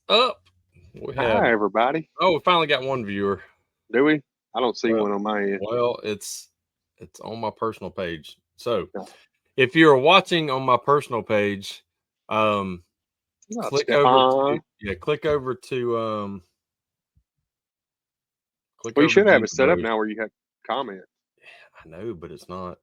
up? Hi, everybody. We finally got one viewer. Do we? I don't see Well, one on my end. it's on my personal page. So No. if you're watching on my personal page, um, What's up, click over Stefan? to yeah, click over to click Well, you over should to have you, it set up bro. now where you have comments. I know, but it's not.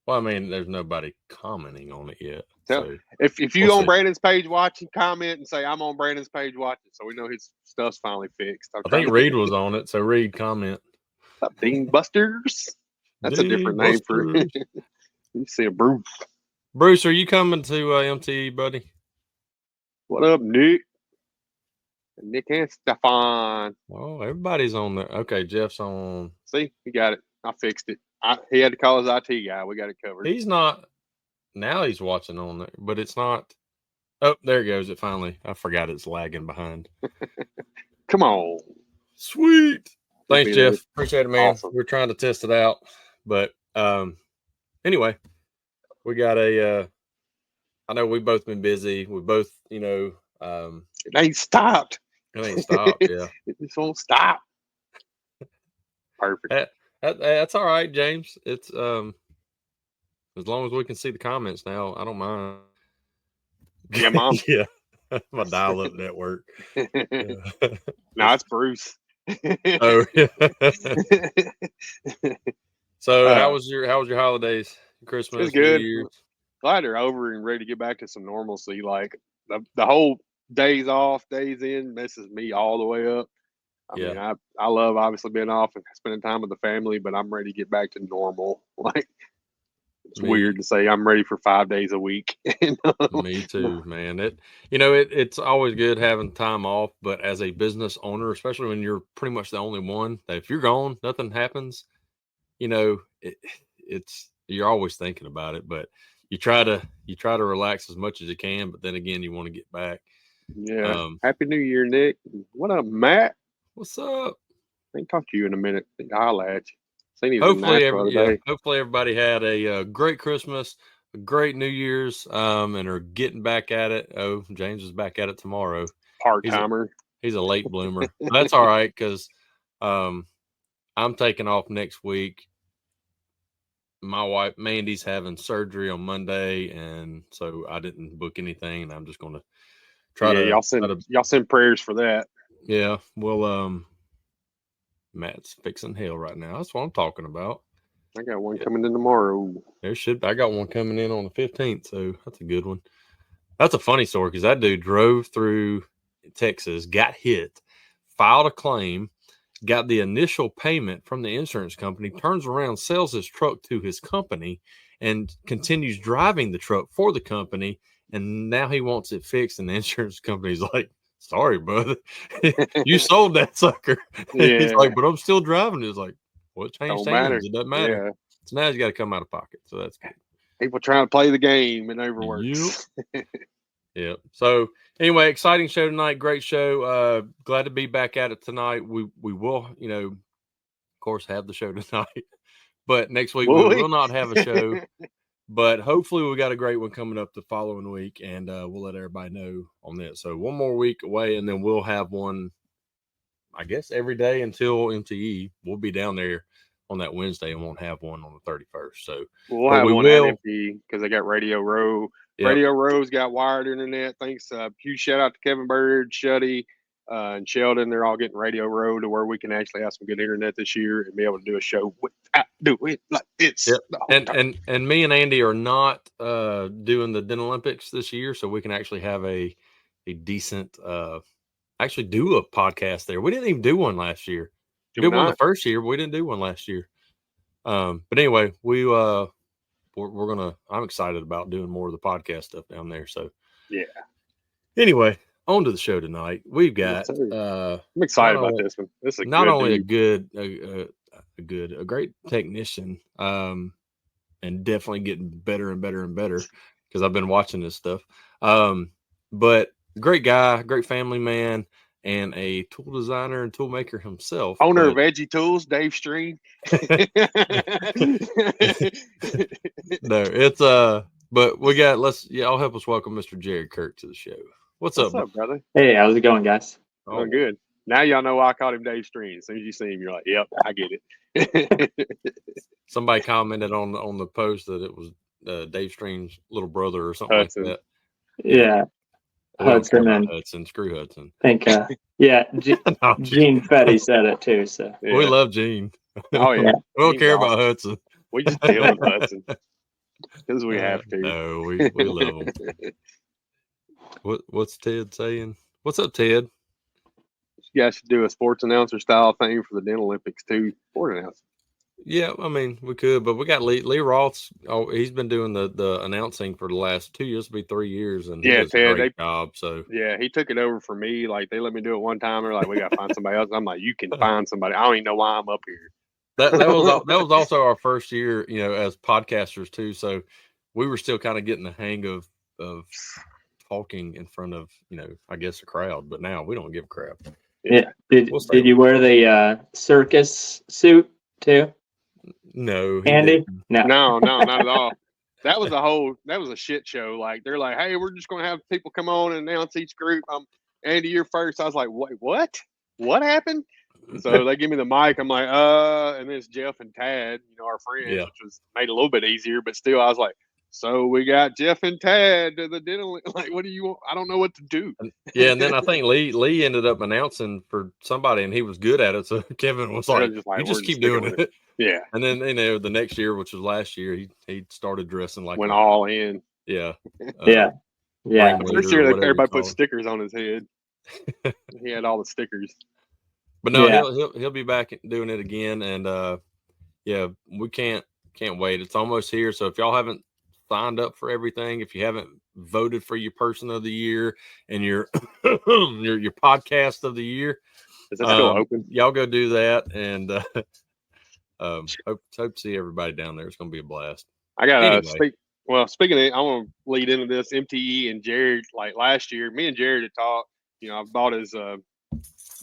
Well, I mean, there's nobody commenting on it yet, Tell so if we'll you on see. Brandon's page watching, comment and say I'm on Brandon's page watching, so we know his stuff's finally fixed. I'm I trying think to get Reed was on it, so Reed comment. up, Dean Busters. That's a The different name for Busters. you. See a Bruce. Bruce, are you coming to MTE, buddy? What up, Nick? Nick and Stefan. Well, everybody's on there. Okay, Jeff's on. See, he got it. I fixed it. He had to call his IT guy. We got it covered. He's not. Now he's watching on there, but it's not. Oh, there it goes. It finally. I forgot it's lagging behind. Come on. Sweet. He'll Thanks, be there. Jeff. Appreciate it, man. Awesome. We're trying to test it out, but anyway, we got a. I know we've both been busy. We both, It ain't stopped. it ain't stopped. Yeah, It just won't stop. Perfect. that's all right, James. It's as long as we can see the comments now, I don't mind. Yeah, Mom. Yeah, my dial-up network. No, it's Bruce. Oh, yeah. So, how was your holidays? Christmas, It's New good. Year's? Glad they're over and ready to get back to some normalcy. Like the whole days off, days in messes me all the way up. I mean, I love obviously being off and spending time with the family, but I'm ready to get back to normal. Like it's weird to say I'm ready for 5 days a week. Me too, man. It's always good having time off, but as a business owner, especially when you're pretty much the only one, that if you're gone, nothing happens. It's you're always thinking about it, but you try to relax as much as you can, but then again, you want to get back. Yeah. Happy New Year, Nick. What up, Matt? What's up? I ain't talk to you in a minute. I think I'll at you. Seen you Hopefully, today. hopefully everybody had a great Christmas, a great New Year's, and are getting back at it. Oh, James is back at it tomorrow. Part-timer. He's a late bloomer. That's all right because I'm taking off next week. My wife Mandy's having surgery on Monday, and so I didn't book anything. I'm just going to try to. Y'all send prayers for that. Yeah, well, Matt's fixing hell right now. That's what I'm talking about. I got one coming in tomorrow. I got one coming in on the 15th, so that's a good one. That's a funny story because that dude drove through Texas, got hit, filed a claim, got the initial payment from the insurance company, turns around, sells his truck to his company, and continues driving the truck for the company. And now he wants it fixed, and the insurance company's like, "Sorry, brother, you sold that sucker." Yeah. He's like, "But I'm still driving." It's like, "Well, it changed hands. Matter. It doesn't matter." Yeah. So now he's got to come out of pocket. So that's good. People trying to play the game and never works. Yep. Yeah. So anyway, exciting show tonight. Great show. Glad to be back at it tonight. We will, of course, have the show tonight. But next week we will not have a show. But hopefully we got a great one coming up the following week, and we'll let everybody know on that. So one more week away, and then we'll have one, I guess, every day until MTE. We'll be down there on that Wednesday and won't have one on the 31st. So we'll have one at MTE because they got Radio Row. Yep. Radio Row's got wired internet. Thanks. Huge shout out to Kevin Bird, Shuddy, and Sheldon. They're all getting Radio Row to where we can actually have some good internet this year and be able to do a show without doing like this. Yep. And me and Andy are not doing the Den Olympics this year, so we can actually have a decent actually do a podcast there. We didn't even do one last year. We did one the first year, but we didn't do one last year. But anyway, we're gonna. I'm excited about doing more of the podcast stuff down there. So yeah. Anyway, on to the show tonight. We've got. I'm excited about this one. This is not only a great technician, and definitely getting better and better and better because I've been watching this stuff. But great guy, great family man, and a tool designer and tool maker himself. Owner of Edgy Tools, Dave Stream. No, it's but we got I'll help us welcome Mr. Jerod Kirk to the show. What's What's up, up, brother? Hey, how's it going, guys? Oh, good. Now y'all know why I called him Dave Stream. As soon as you see him, you're like, "Yep, I get it." Somebody commented on the post that it was Dave Stream's little brother or something Hudson. like that. Yeah. We don't care Hudson about and Hudson. Screw Hudson. I think, No, Gene Fetty said it too. So Yeah. we love Gene. Oh yeah, We don't Gene's care awesome. about Hudson. We just deal with Hudson because we have to. No, we love him. What's Ted saying? What's up, Ted? You guys should do a sports announcer style thing for the Dental Olympics too. Sport announcer. Yeah, I mean we could, but we got Lee Roth's. Oh, he's been doing the announcing for the last 2 years, it'll be 3 years, and he does a great job. So yeah, he took it over for me. Like they let me do it one time. They're like, we got to find somebody else. I'm like, you can find somebody. I don't even know why I'm up here. that was also our first year, as podcasters too. So we were still kind of getting the hang of talking in front of I guess a crowd. But now we don't give a crap. yeah. Did you wear the circus suit too? No, Andy? No, not at all. That was a shit show. Like they're like, hey, we're just gonna have people come on and announce each group. Andy, you're first. I was like, what? What happened? So they give me the mic. I'm like, and then it's Jeff and Tad, our friends, which was made a little bit easier, but still, I was like, so we got Jeff and Tad to the dental. Like, what do you want? I don't know what to do. Yeah, and then I think Lee ended up announcing for somebody, and he was good at it. So Kevin was like, you just keep doing it. Yeah. And then the next year, which was last year, he started dressing like went all in. Yeah. Yeah. First year, everybody put stickers on his head. He had all the stickers. But no, he'll be back doing it again, and we can't wait. It's almost here. So if y'all haven't signed up for everything, if you haven't voted for your person of the year and your your podcast of the year, is that still open? Y'all go do that, and hope to see everybody down there. It's going to be a blast. I got speaking of, I want to lead into this. MTE and Jerod, like last year, me and Jerod had talked. I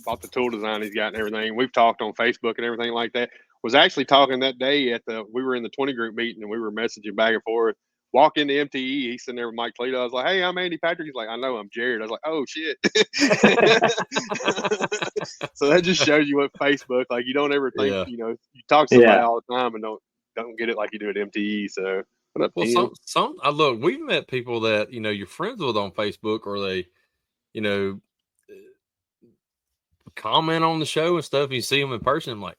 bought the tool design he's got and everything. We've talked on Facebook and everything like that. Was actually talking that day we were in the 20 group meeting and we were messaging back and forth. Walk into MTE, he's sitting there with Mike Toledo. I was like, hey, I'm Andy Patrick. He's like, I know, I'm Jerod. I was like, oh shit. So that just shows you what Facebook, like you don't ever think, you talk to somebody all the time and don't get it like you do at MTE. So what up, Tim? Look, we've met people that you're friends with on Facebook, or they comment on the show and stuff. You see them in person, I'm like,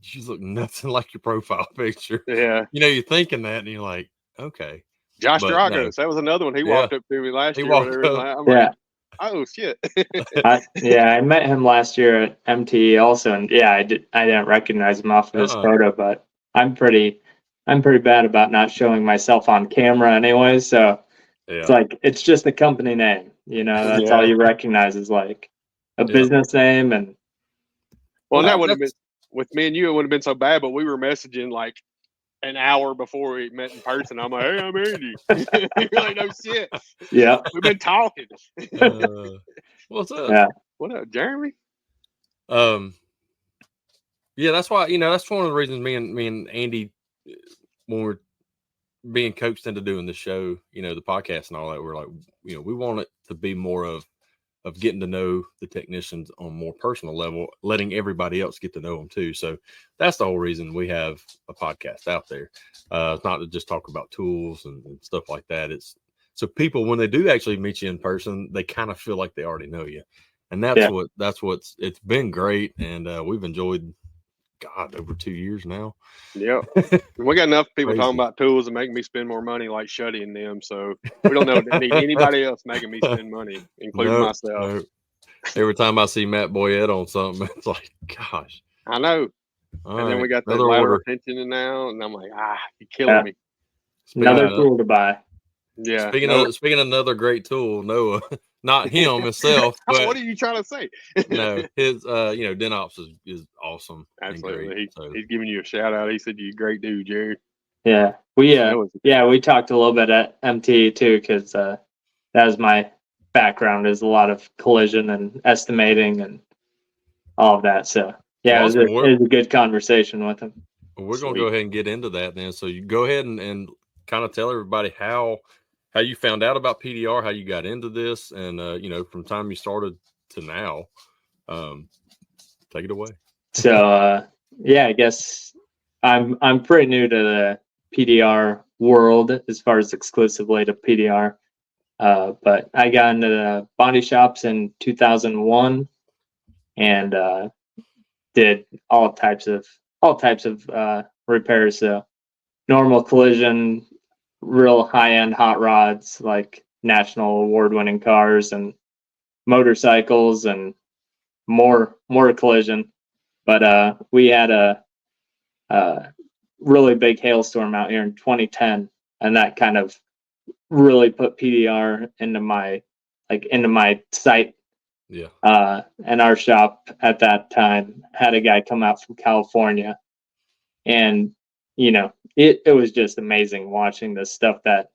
you look nothing like your profile picture. Yeah. You're thinking that and you're like, okay. Josh Dragos, that was another one. He walked up to me last year. I'm like, oh shit. I met him last year at MTE also, and I didn't recognize him off of his photo, but I'm pretty bad about not showing myself on camera anyway. So it's like it's just a company name, that's all you recognize is like a business name. And that would have been with me and you. It wouldn't have been so bad, but we were messaging like an hour before we met in person. I'm like, hey, I'm Andy. You're like, no shit. Yeah. We've been talking. What's up? Yeah. What up, Jeremy? Yeah, that's why, that's one of the reasons me and Andy, when we're being coaxed into doing the show, the podcast and all that, we're like, we want it to be more of getting to know the technicians on a more personal level, letting everybody else get to know them too. So that's the whole reason we have a podcast out there. It's not to just talk about tools and stuff like that. It's so people, when they do actually meet you in person, they kind of feel like they already know you. And it's been great. And we've enjoyed, over 2 years now. Yeah. We got enough people talking about tools and making me spend more money, like Shuddy and them. So we don't need anybody else making me spend money, including myself. No. Every time I see Matt Boyette on something, it's like, gosh. I know. Then we got the ladder retention now, and I'm like, you're killing me. Another tool to buy. Yeah. Speaking of another great tool, Noah, not him himself. But what are you trying to say? No, his DentOps is awesome. Absolutely. He's giving you a shout out. He said you're a great dude, Jerod. Yeah. We talked a little bit at MT too, because that was my background, is a lot of collision and estimating and all of that. So it was a good conversation with him. We're going to go ahead and get into that then. So you go ahead and kind of tell everybody how how you found out about PDR, how you got into this, and from the time you started to now. Take it away. So I guess I'm pretty new to the PDR world as far as exclusively to PDR. But I got into the body shops in 2001 and did all types of repairs. So normal collision, real high-end hot rods like national award-winning cars and motorcycles and more collision. But we had a really big hailstorm out here in 2010, and that kind of really put PDR into my sight. Yeah. And our shop at that time had a guy come out from California, and it was just amazing watching this stuff that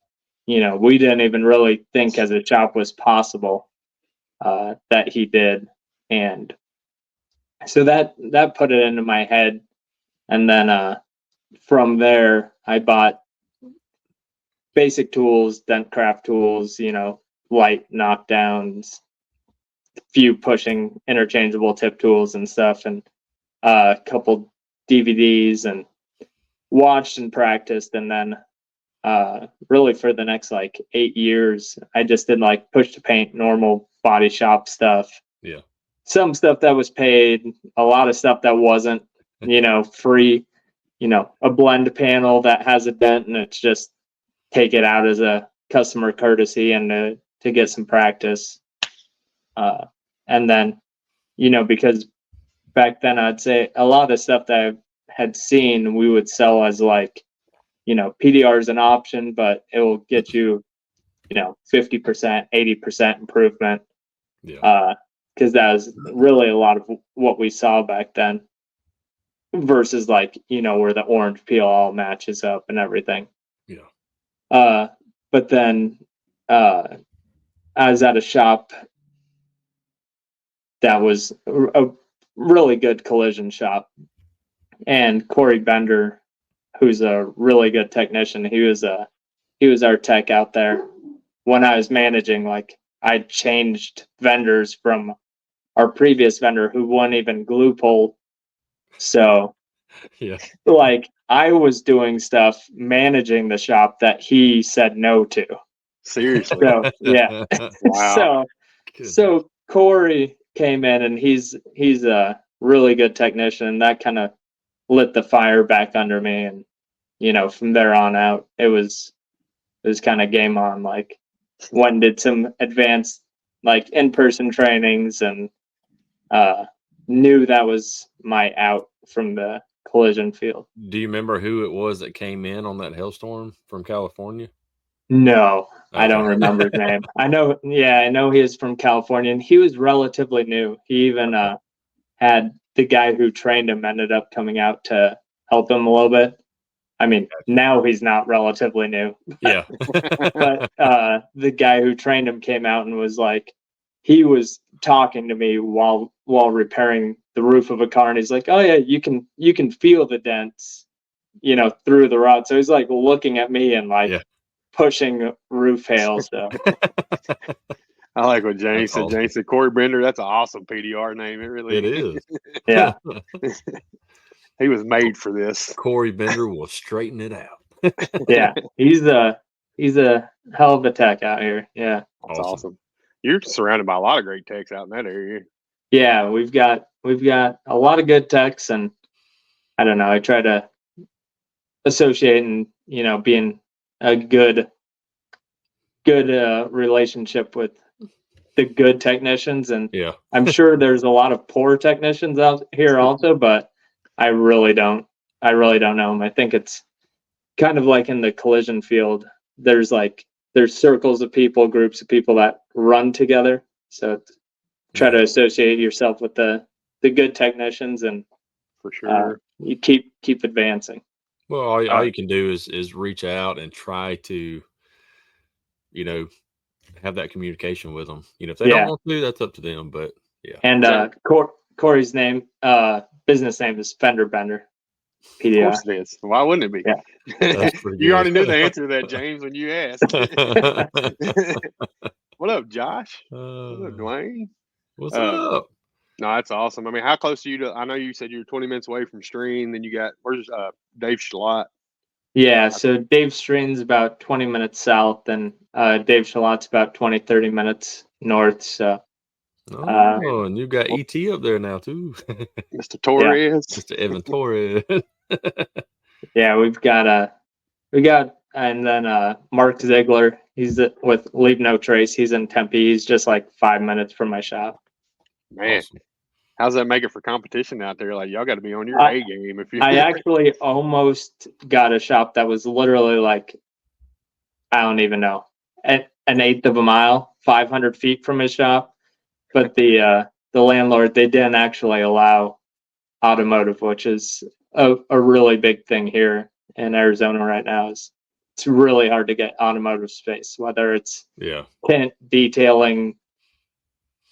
we didn't even really think as a shop was possible that he did. And so that put it into my head. And then from there I bought basic tools, dent craft tools, light knockdowns, few pushing interchangeable tip tools and stuff, and a couple DVDs, and watched and practiced. And then really for the next 8 years I just did push to paint, normal body shop stuff. Yeah. Some stuff that was paid, a lot of stuff that wasn't, free, a blend panel that has a dent and it's just take it out as a customer courtesy and to get some practice. And then, because back then I'd say a lot of stuff that I had seen we would sell as PDR is an option, but it will get you, 50%, 80% improvement. Yeah. Because that was really a lot of what we saw back then versus where the orange peel all matches up and everything. Yeah. But then I was at a shop that was a really good collision shop, and Corey Bender, who's a really good technician, he was our tech out there. When I was managing, I changed vendors from our previous vendor who wouldn't even glue pull. So yeah, I was doing stuff managing the shop that he said no to. Seriously. So yeah. Wow. So Corey came in, and he's a really good technician, and that kind of lit the fire back under me. And from there on out it was kind of game on. One did some advanced in-person trainings, and knew that was my out from the collision field. Do you remember who it was that came in on that hailstorm from California? No, okay. I don't remember his name. I know he is from California, and he was relatively new. He even had the guy who trained him ended up coming out to help him a little bit. I mean, now he's not relatively new. Yeah. But the guy who trained him came out and was he was talking to me while repairing the roof of a car, and he's like, "Oh yeah, you can feel the dents, through the rod." So he's looking at me and pushing roof hail. So I like what James said. Awesome. James said Corey Bender. That's an awesome PDR name. It is. Yeah. He was made for this. Corey Bender will straighten it out. Yeah, he's a hell of a tech out here. Yeah, that's awesome. You're surrounded by a lot of great techs out in that area. Yeah, we've got a lot of good techs, and I don't know. I try to associate and being a good relationship with the good technicians, and yeah, I'm sure there's a lot of poor technicians out here also, but I really don't know them. I think it's kind of like in the collision field. There's circles of people, groups of people that run together. So try to associate yourself with the good technicians, and for sure you keep advancing. Well, all you can do is reach out and try to, have that communication with them. If they don't want to, that's up to them. But yeah. And Corey's name, business name is Fender Bender. PDR. Of course it is. Why wouldn't it be? Yeah. That's pretty You already good. knew the answer to that, James, when you asked. What up, Josh? What up, Dwayne? What's up? No, that's awesome. I mean, how close are you to? I know you said you're 20 minutes away from Stream. Then you got where's Dave Schlott? Yeah, so Dave Stream's about 20 minutes south, and Dave Shalot's about 20, 30 minutes north. So, and you got ET up there now too, Mr. Torres, Mr. Evan Torres. Yeah, we got, and then Mark Ziegler. He's with Leave No Trace. He's in Tempe. He's just like 5 minutes from my shop. Man, awesome. How's that make it for competition out there? Like y'all got to be on your A game if you. I actually almost got a shop that was literally like, I don't even know, at an eighth of a mile, 500 feet from his shop. But the landlord, they didn't actually allow automotive, which is a really big thing here in Arizona right now. It's really hard to get automotive space, whether it's tint, detailing,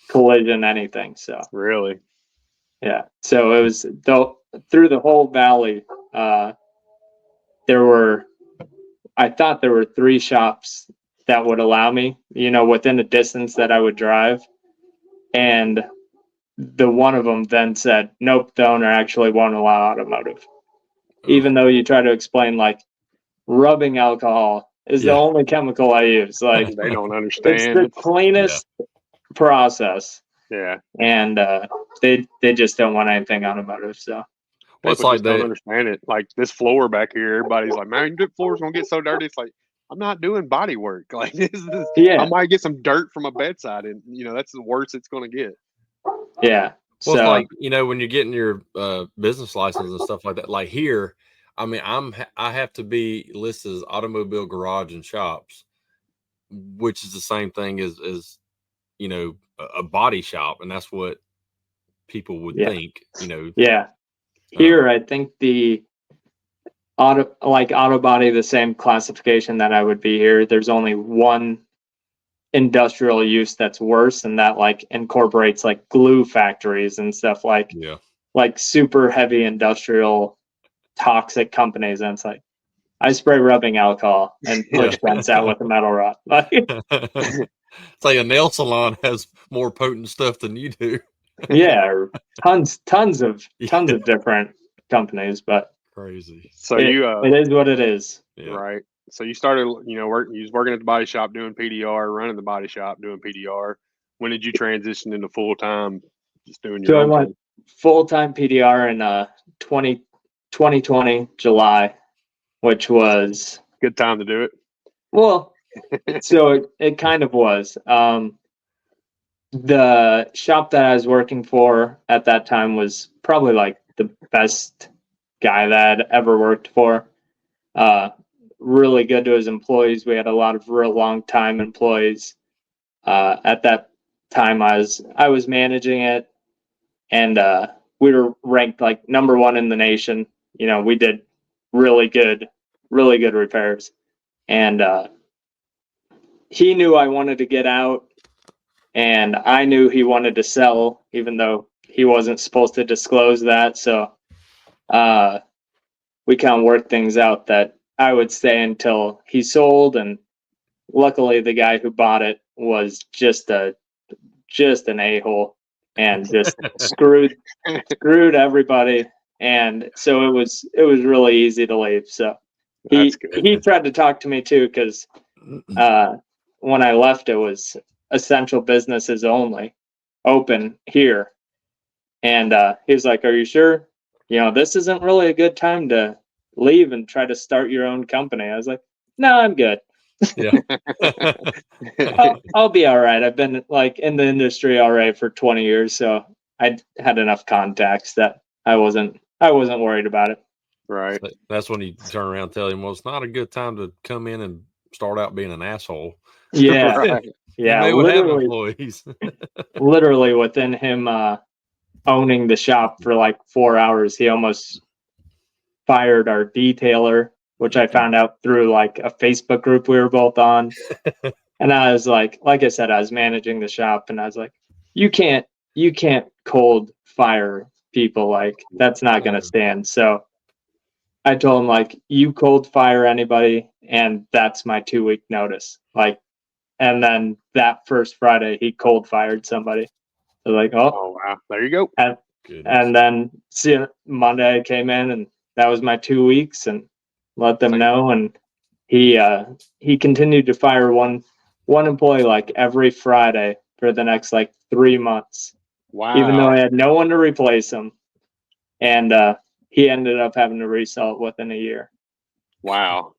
collision, anything. So really, yeah. So it was through the whole valley. I thought there were 3 shops that would allow me, within a distance that I would drive. And the one of them then said, nope, the owner actually won't allow automotive. Even though you try to explain, like, rubbing alcohol is the only chemical I use. Like, they don't understand. It's the cleanest process. Yeah. And they just don't want anything automotive. So. Well, it's like they don't understand it. Like this floor back here, everybody's like, "Man, your floor's gonna get so dirty." It's like I'm not doing body work. Like this is, I might get some dirt from a bedside, and that's the worst it's gonna get. Yeah. Well, it's like when you're getting your business license and stuff like that. Like here, I mean, I have to be listed as automobile garage and shops, which is the same thing as a body shop, and that's what people would think. Yeah. Here, I think the auto body, the same classification that I would be here. There's only one industrial use that's worse, and that like incorporates like glue factories and stuff like super heavy industrial toxic companies. And it's like, I spray rubbing alcohol and push vents out with a metal rod. It's like a nail salon has more potent stuff than you do. Yeah, tons of different companies, but crazy. So it is what it is. Right. So you started, you was working at the body shop doing PDR, running the body shop doing PDR. When did you transition into full time, just doing your own thing? I went full time PDR in 2020 July, which was good time to do it. Well, so it kind of was. The shop that I was working for at that time was probably like the best guy that I'd ever worked for. Really good to his employees. We had a lot of real long time employees. At that time I was managing it, and we were ranked like number 1 in the nation. We did really good repairs. And he knew I wanted to get out, and I knew he wanted to sell, even though he wasn't supposed to disclose that. So we kind of worked things out that I would stay until he sold. And luckily the guy who bought it was just an a-hole and just screwed everybody. And so it was really easy to leave. So he tried to talk to me too, because when I left, it was essential businesses only open here. And he was like, "Are you sure? This isn't really a good time to leave and try to start your own company." I was like, "No, I'm good. Yeah. I'll be all right. I've been like in the industry already for 20 years. So I had enough contacts that I wasn't worried about it." Right. That's when you turn around and tell him, "Well, it's not a good time to come in and start out being an asshole." Yeah. Right. Yeah. Literally within him owning the shop for like 4 hours, he almost fired our detailer, which I found out through like a Facebook group we were both on. And I was like I said, I was managing the shop, and I was like, you can't cold fire people. Like, that's not going to stand. So I told him, like, you cold fire anybody, and that's my 2-week notice. Like, and then that first Friday, he cold fired somebody. So like, Oh wow, there you go. And then Monday I came in, and that was my 2 weeks, and let them know. And he continued to fire one employee like every Friday for the next like 3 months. Wow. Even though I had no one to replace him, and he ended up having to resell it within a year. Wow.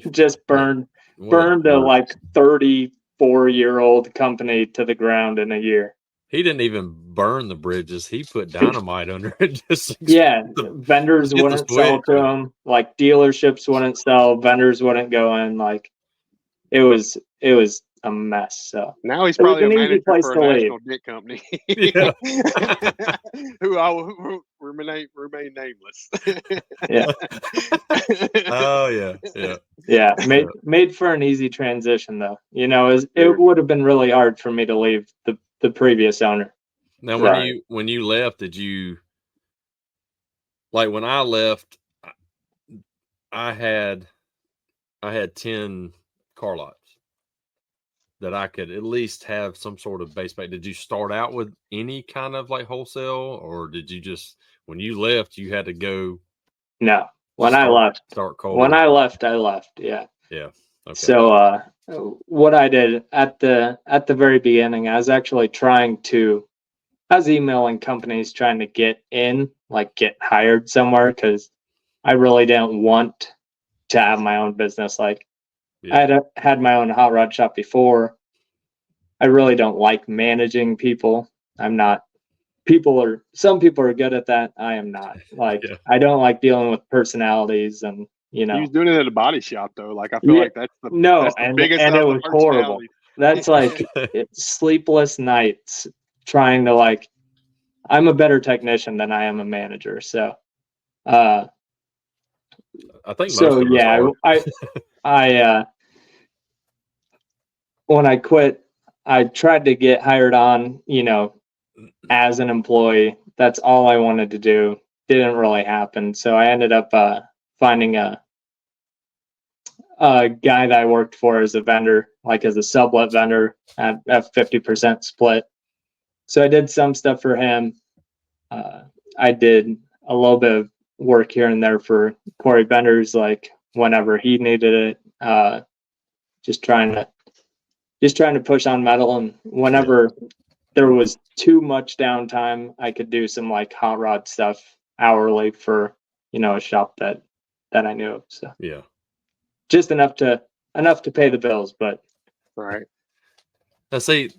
Just burned a like 34-year-old company to the ground in a year. He didn't even burn the bridges. He put dynamite under it. Vendors wouldn't sell to him. Like, dealerships wouldn't sell. Vendors wouldn't go in. Like, it was a mess. So now he's probably a manager for a national dick company. who I will remain nameless. Yeah. Oh yeah. Made for an easy transition though. You know, it would have been really hard for me to leave the previous owner. Now, when you left, did you, like, when I left, I had 10 car lots that I could at least have some sort of base pay. Did you start out with any kind of like wholesale, or did you just, when you left, you had to go? No, I left, start cold. When I left. Yeah. Yeah. Okay. So what I did at the very beginning, I was emailing companies trying to get hired somewhere, because I really didn't want to have my own business. Like, I had my own hot rod shop before. I really don't like managing people. I'm not. Some people are good at that. I am not. Like, I don't like dealing with personalities, and you know. He was doing it at a body shop though. Like, I feel like that's the biggest, and it was horrible. That's like sleepless nights trying to, like, I'm a better technician than I am a manager. So I think so. Yeah, I when I quit, I tried to get hired on, you know, as an employee. That's all I wanted to do. Didn't really happen. So I ended up finding a guy that I worked for as a vendor, like as a sublet vendor at 50% split. So I did some stuff for him. I did a little bit of work here and there for Corey Vendors, like whenever he needed it. Just trying to push on metal, and whenever there was too much downtime, I could do some like hot rod stuff hourly for, you know, a shop that I knew of. So yeah, just enough to pay the bills, but right. Now see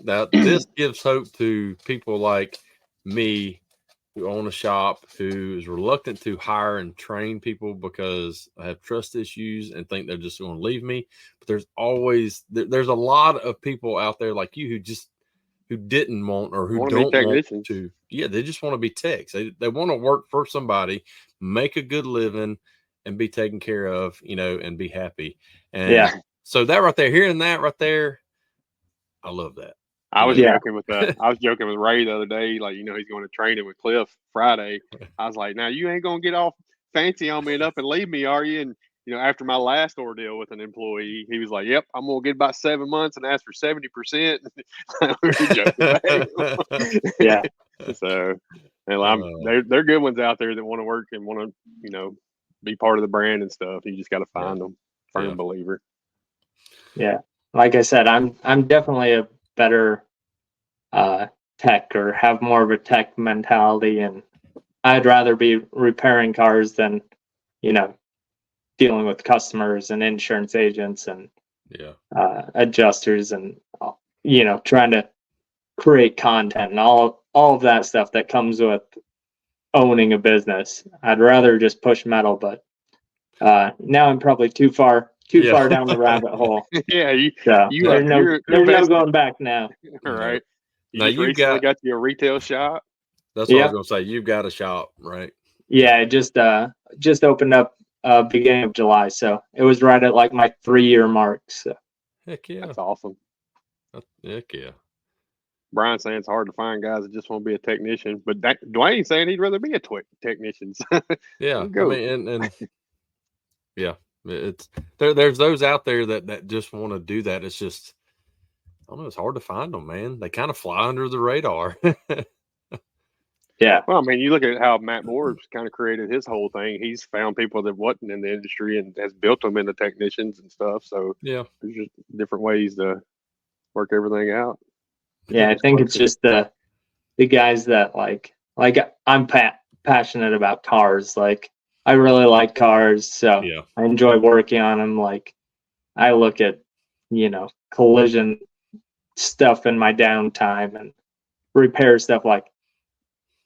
now this gives hope to people like me who own a shop, who is reluctant to hire and train people because I have trust issues and think they're just going to leave me. But there's a lot of people out there like you who didn't want, or who don't want to. Yeah, they just want to be techs. They want to work for somebody, make a good living, and be taken care of, you know, and be happy. And so that right there, hearing that right there, I love that. I was joking with Ray the other day. Like, you know, he's going to training with Cliff Friday. I was like, now you ain't going to get all fancy on me and up and leave me, are you? And, you know, after my last ordeal with an employee, he was like, yep, I'm going to get about 7 months and ask for 70%. We were joking. Yeah. So, they're good ones out there that want to work and want to, you know, be part of the brand and stuff. You just got to find them. Firm believer. Yeah. Like I said, I'm definitely a better tech, or have more of a tech mentality, and I'd rather be repairing cars than, you know, dealing with customers and insurance agents and adjusters, and, you know, trying to create content and all of that stuff that comes with owning a business. I'd rather just push metal, but now I'm probably too far down the rabbit hole. There's no going back now. All right. You got your retail shop. That's what I was gonna say. You've got a shop, right? Yeah, I just opened up beginning of July, so it was right at like my 3-year mark. So heck yeah, that's awesome. Heck yeah. Brian's saying it's hard to find guys that just want to be a technician, but Dwayne's saying he'd rather be a technician. Yeah, I mean, and yeah, it's there's those out there that just want to do that. It's just, I don't know, it's hard to find them, man. They kind of fly under the radar. Yeah. Well, I mean, you look at how Matt Moore's kind of created his whole thing. He's found people that wasn't in the industry and has built them into technicians and stuff. So yeah, there's just different ways to work everything out. Yeah, I think it's just the guys that like I'm passionate about cars. Like, I really like cars, so yeah, I enjoy working on them. Like, I look at, collision stuff in my downtime and repair stuff. Like,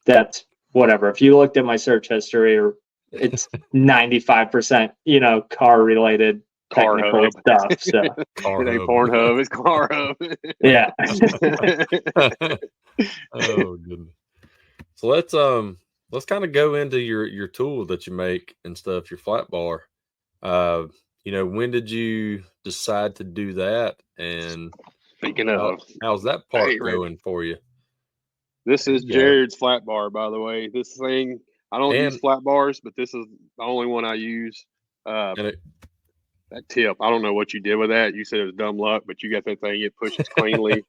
that's whatever. If you looked at my search history, or it's 95%, car related technical stuff. So it ain't Pornhub, it's Car Hub. Yeah. Oh goodness. So let's kind of go into your tool that you make and stuff, your flat bar. When did you decide to do that? And speaking of, how's that part going for you? This is Jared's flat bar, by the way. This thing, I don't use flat bars, but this is the only one I use. That tip, I don't know what you did with that. You said it was dumb luck, but you got that thing, it pushes cleanly.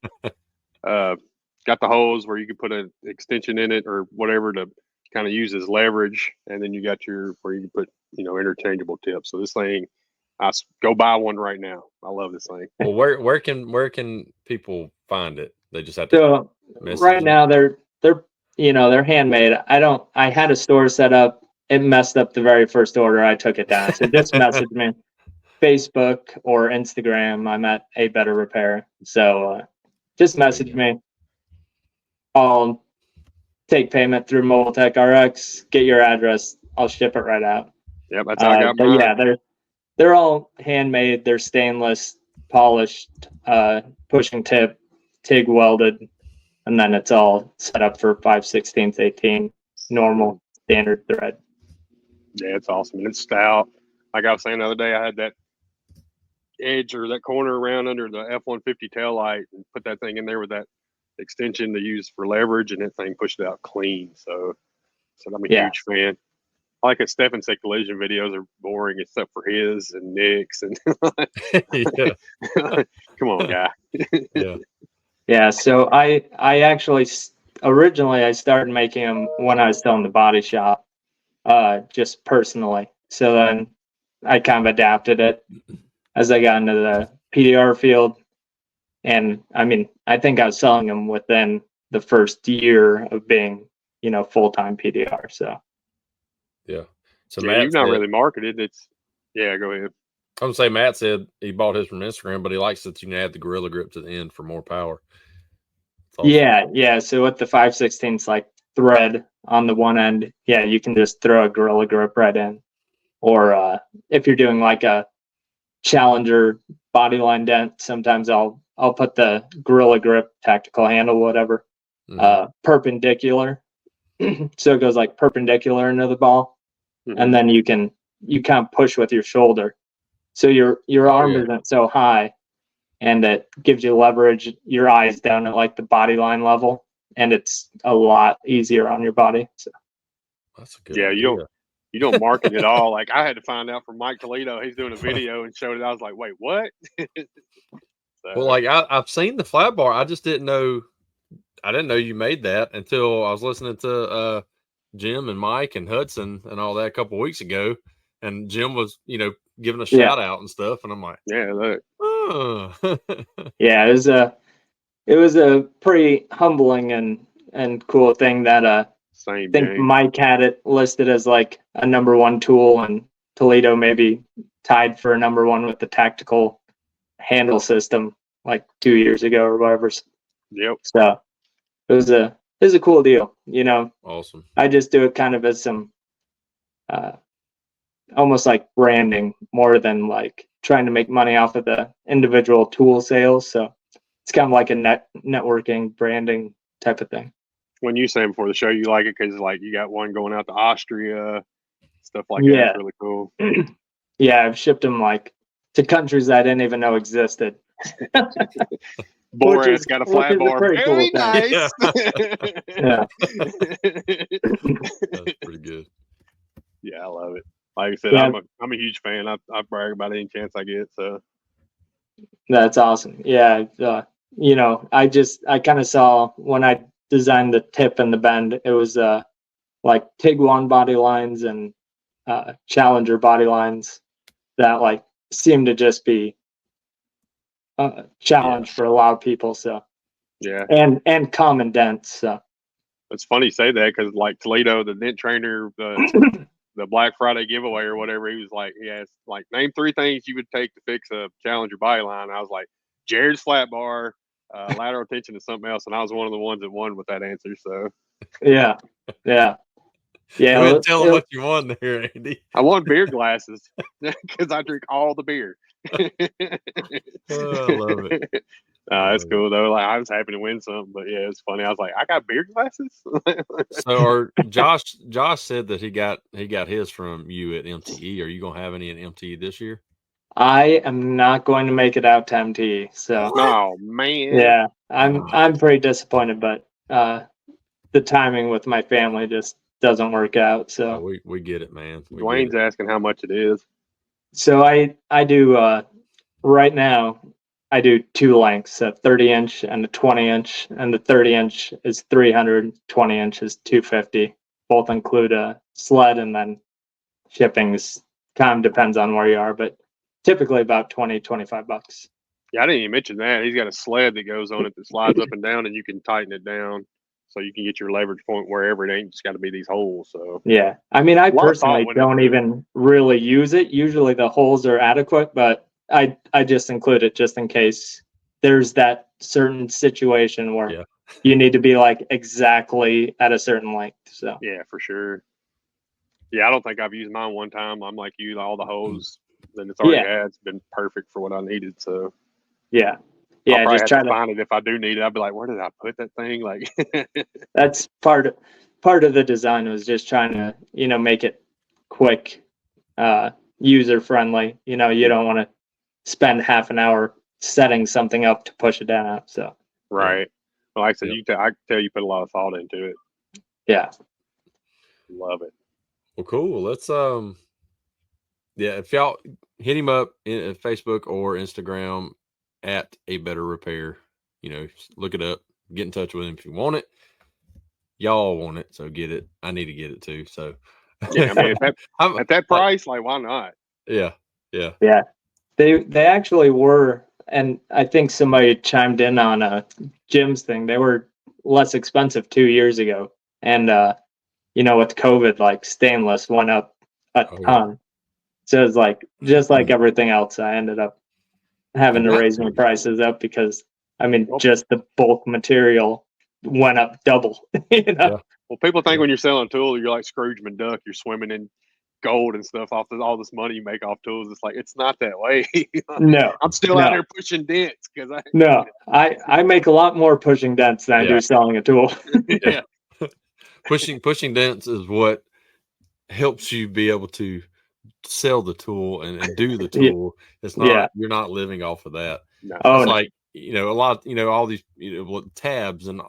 Got the holes where you can put an extension in it or whatever to kind of use as leverage. And then you got where you can put, interchangeable tips. So this thing, go buy one right now. I love this thing. Well, where can people find it? They just have to. So right now they're handmade. I had a store set up. It messed up the very first order. I took it down. So just message me, Facebook or Instagram. I'm at A Better Repair. So just message me. I'll take payment through Mobile Tech RX. Get your address. I'll ship it right out. Yep, that's how I got mine. Yeah, they're all handmade. They're stainless, polished, pushing tip, TIG welded, and then it's all set up for 5/16 18 normal standard thread. Yeah, it's awesome. And it's stout. Like I was saying the other day, I had that edge or that corner around under the F-150 taillight and put that thing in there with that extension to use for leverage, and that thing pushed it out clean. So I'm a huge fan. I like his Stephen said collision videos are boring except for his and Nick's and come on, guy. Yeah. So I actually originally I started making them when I was still in the body shop, just personally. So then I kind of adapted it as I got into the PDR field. And I mean, I think I was selling them within the first year of being, full-time PDR. So yeah. So you've not really marketed. Go ahead. I was gonna say Matt said he bought his from Instagram, but he likes that you can add the Gorilla Grip to the end for more power. Awesome. Yeah. So with the 5/16 like thread on the one end, you can just throw a Gorilla Grip right in. Or if you're doing like a Challenger bodyline dent, sometimes I'll put the Gorilla Grip tactical handle, whatever, perpendicular. So it goes like perpendicular into the ball. And then you kind of push with your shoulder. So your arm isn't so high, and it gives you leverage. Your eyes down at like the body line level, and it's a lot easier on your body. So that's a good idea. You don't market it all. Like I had to find out from Mike Toledo. He's doing a video and showed it. I was like, wait, what? Well, like I've seen the flat bar. I just didn't know. I didn't know you made that until I was listening to Jim and Mike and Hudson and all that a couple of weeks ago. And Jim was, giving a shout out and stuff. And I'm like, yeah, look. Oh. Yeah, it was a pretty humbling and cool thing that I think Mike had it listed as like a number 1 tool, and Toledo maybe tied for a number 1 with the tactical handle system like 2 years ago or whatever. Yep. So it was a cool deal, Awesome. I just do it kind of as some almost like branding more than like trying to make money off of the individual tool sales. So it's kind of like a networking branding type of thing. When you saying before the show you like it because like you got one going out to Austria, stuff like that. It's really cool. Yeah, I've shipped them like to countries I didn't even know existed. Borat's got a flat bar. Very cool nice. Yeah. That's pretty good. Yeah, I love it. Like I said, Yeah. I'm a huge fan. I brag about any chance I get. So That's awesome. Yeah. I kind of saw when I designed the tip and the bend, it was like Tiguan body lines and Challenger body lines that like seem to just be a challenge for a lot of people. So yeah, and common dents. So it's funny you say that because like Toledo, the dent trainer, the Black Friday giveaway or whatever, he was like, he asked like, name 3 things you would take to fix a Challenger body line. I was like, Jared's flat bar, lateral tension, and something else, and I was one of the ones that won with that answer. So yeah. Go ahead and tell them what you won there, Andy. I won beer glasses because I drink all the beer. Oh, I love it. That's cool though. Like I was happy to win something, but yeah, it's funny. I was like, I got beer glasses. So, Josh said that he got his from you at MTE. Are you gonna have any at MTE this year? I am not going to make it out to MTE. So, oh man, yeah, I'm pretty disappointed, but the timing with my family just doesn't work out. So we get it, man. Dwayne's asking how much it is. So I do right now. I do 2 lengths, a 30-inch and a 20-inch, and the 30-inch is 300, 20-inch is 250. Both include a sled, and then shipping's kind of depends on where you are, but typically about $20-25. Yeah, I didn't even mention that. He's got a sled that goes on it that slides up and down, and you can tighten it down so you can get your leverage point wherever it ain't just got to be these holes. So yeah, I mean, I personally don't even really use it. Usually the holes are adequate, but I just include it just in case there's that certain situation where you need to be like exactly at a certain length. So yeah, for sure. Yeah, I don't think I've used mine one time. I'm like you, all the holes that it's already had. It's been perfect for what I needed. So yeah, I'll probably just have to find it if I do need it. I'll be like, where did I put that thing? Like that's part of the design was just trying to make it quick, user friendly. You don't want to spend half an hour setting something up to push it down. So right. Well, like I said, I can tell you put a lot of thought into it. Yeah. Love it. Well, cool. Let's if y'all hit him up in Facebook or Instagram at A Better Repair, look it up, get in touch with him if you want it. Y'all want it, so get it. I need to get it too. So yeah, I mean, at that price, like why not? Yeah. They actually were, and I think somebody chimed in on Jim's thing. They were less expensive 2 years ago, and with COVID, like stainless went up a ton. So it's like just like everything else, I ended up having to raise my prices up because just the bulk material went up double. Yeah. Well, people think when you're selling a tool, you're like Scrooge McDuck. You're swimming in gold and stuff off all this money you make off tools. It's like it's not that way. No, I'm still out there pushing dents because I make a lot more pushing dents than I do selling a tool. Yeah. Pushing dents is what helps you be able to sell the tool and do the tool. It's not you're not living off of that. No. It's like a lot all these tabs and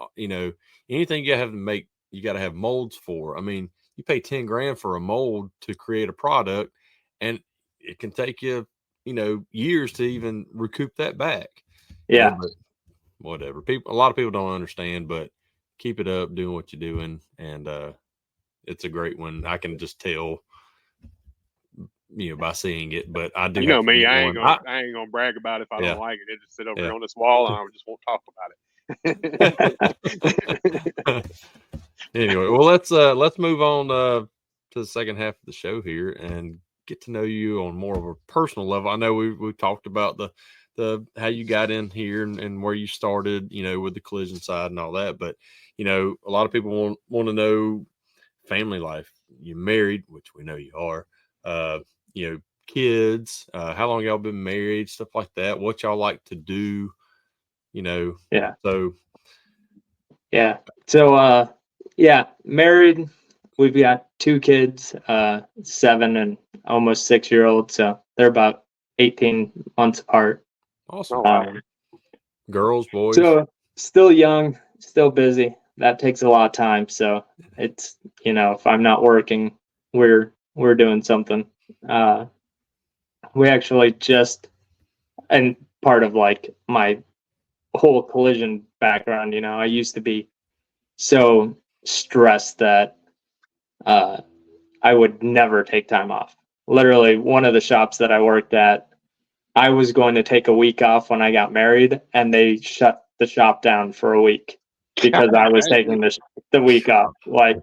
anything you have to make, you got to have molds for. I mean, you pay $10,000 for a mold to create a product, and it can take you years to even recoup that back. Yeah. But whatever. A lot of people don't understand, but keep it up doing what you're doing, and it's a great one. I can just tell by seeing it, but I do. Me, I ain't gonna brag about it if I don't like it. It just sit over here on this wall, and I just won't talk about it. Anyway, well, let's move on to the second half of the show here and get to know you on more of a personal level. I know we've talked about the how you got in here and where you started, with the collision side and all that, but a lot of people want to know family life. You're married, which we know you are. Kids, how long y'all been married, stuff like that, what y'all like to do, So married. We've got 2 kids, 7 and almost 6-year-old, so they're about 18 months apart. Awesome. Girls, boys? So still young, still busy. That takes a lot of time. So it's, if I'm not working, we're doing something. We actually and part of like my whole collision background, I used to be so stressed that I would never take time off. Literally, one of the shops that I worked at, I was going to take a week off when I got married, and they shut the shop down for a week because I was taking the week off. Like,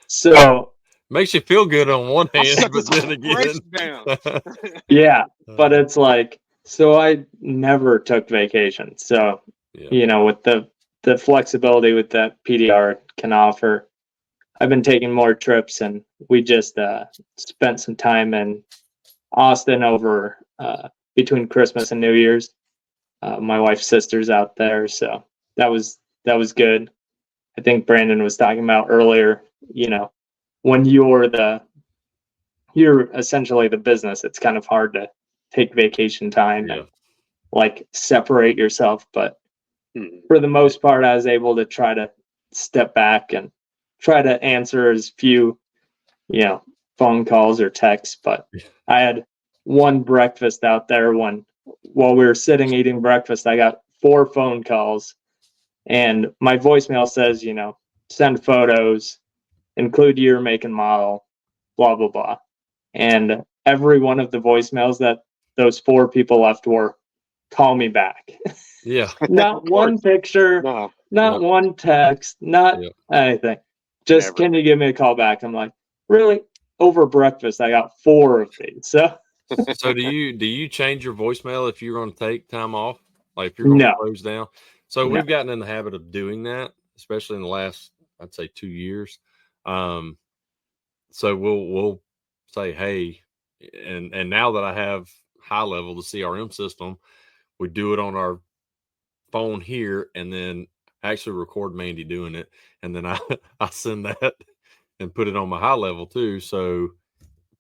so makes you feel good on one hand, but then again, yeah. But it's like, so I never took vacation. So with the flexibility with that PDR can offer, I've been taking more trips, and we just spent some time in Austin over between Christmas and New Year's. My wife's sister's out there, so that was good. I think Brandon was talking about earlier, when you're essentially the business, it's kind of hard to take vacation time and like separate yourself. But for the most part, I was able to try to step back and try to answer as few, phone calls or texts. But I had one breakfast out there while we were sitting eating breakfast, I got 4 phone calls, and my voicemail says, send photos, include year, make, and model, blah, blah, blah. And every one of the voicemails that those 4 people left were, call me back. Yeah. Not one picture, not one text, not anything. Just, can you give me a call back? I'm like, really? Over breakfast, I got 4 of these. So do you change your voicemail if you're going to take time off? Like if you're going to close down? So we've gotten in the habit of doing that, especially in the last, I'd say 2 years. So we'll say, hey, and now that I have high level, the CRM system, we do it on our phone here, and then actually record Mandy doing it, and then I send that and put it on my high level too. So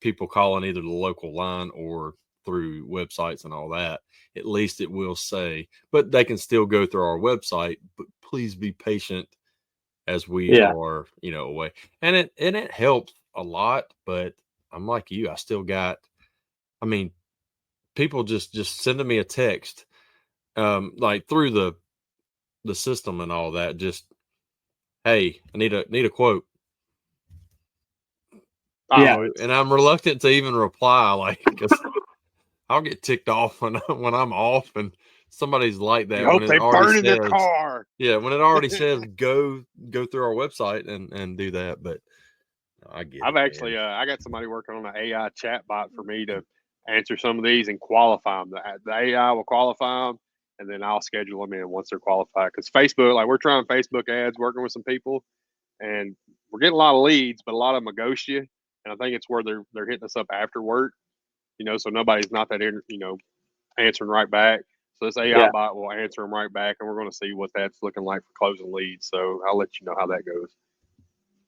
people calling either the local line or through websites and all that, at least it will say, but they can still go through our website, but please be patient as we are, away. And it helps a lot, but I'm like you, I still got, people just sending me a text, like through the system and all that, just, hey, I need a quote. And I'm reluctant to even reply, like, because I'll get ticked off when I'm off, and somebody's like that. When it already says, their car. Yeah, when it already says go through our website and do that. But I get I've actually I got somebody working on an AI chat bot for me to answer some of these and qualify them. The AI will qualify them, and then I'll schedule them in once they're qualified. Because Facebook, like we're trying Facebook ads, working with some people, and we're getting a lot of leads, but a lot of them ghost you. And I think it's where they're hitting us up after work, so nobody's not that, answering right back. So this AI bot will answer them right back, and we're going to see what that's looking like for closing leads. So I'll let you know how that goes.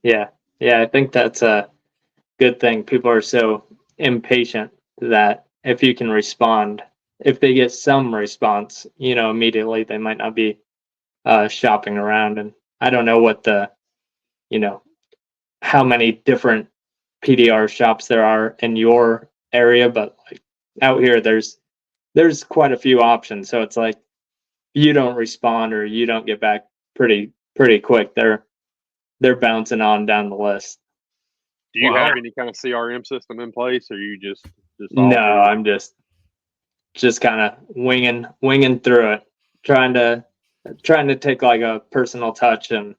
Yeah. I think that's a good thing. People are so impatient that if you can respond, if they get some response, immediately, they might not be shopping around. And I don't know what how many different PDR shops there are in your area, but like out here, there's quite a few options. So it's like, you don't respond or you don't get back pretty quick, they're bouncing on down the list. Do you have any kind of CRM system in place, or you just no? I'm just kind of winging through it, trying to take like a personal touch, and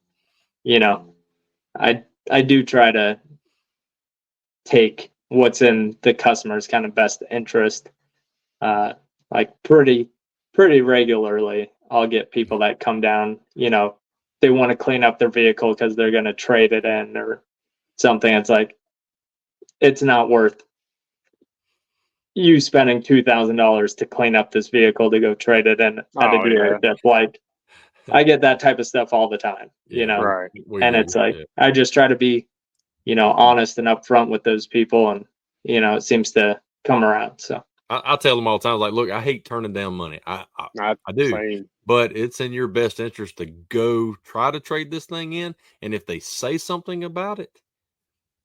I do try to take what's in the customer's kind of best interest. Like pretty regularly, I'll get people that come down, they want to clean up their vehicle because they're going to trade it in or something. It's like, it's not worth you spending $2,000 to clean up this vehicle to go trade it in at a dealership. Like, I get that type of stuff all the time, right. And it's like, I just try to be, honest and upfront with those people, and, it seems to come around. So I tell them all the time, like, look, I hate turning down money. I do, same. but it's in your best interest to go try to trade this thing in. And if they say something about it,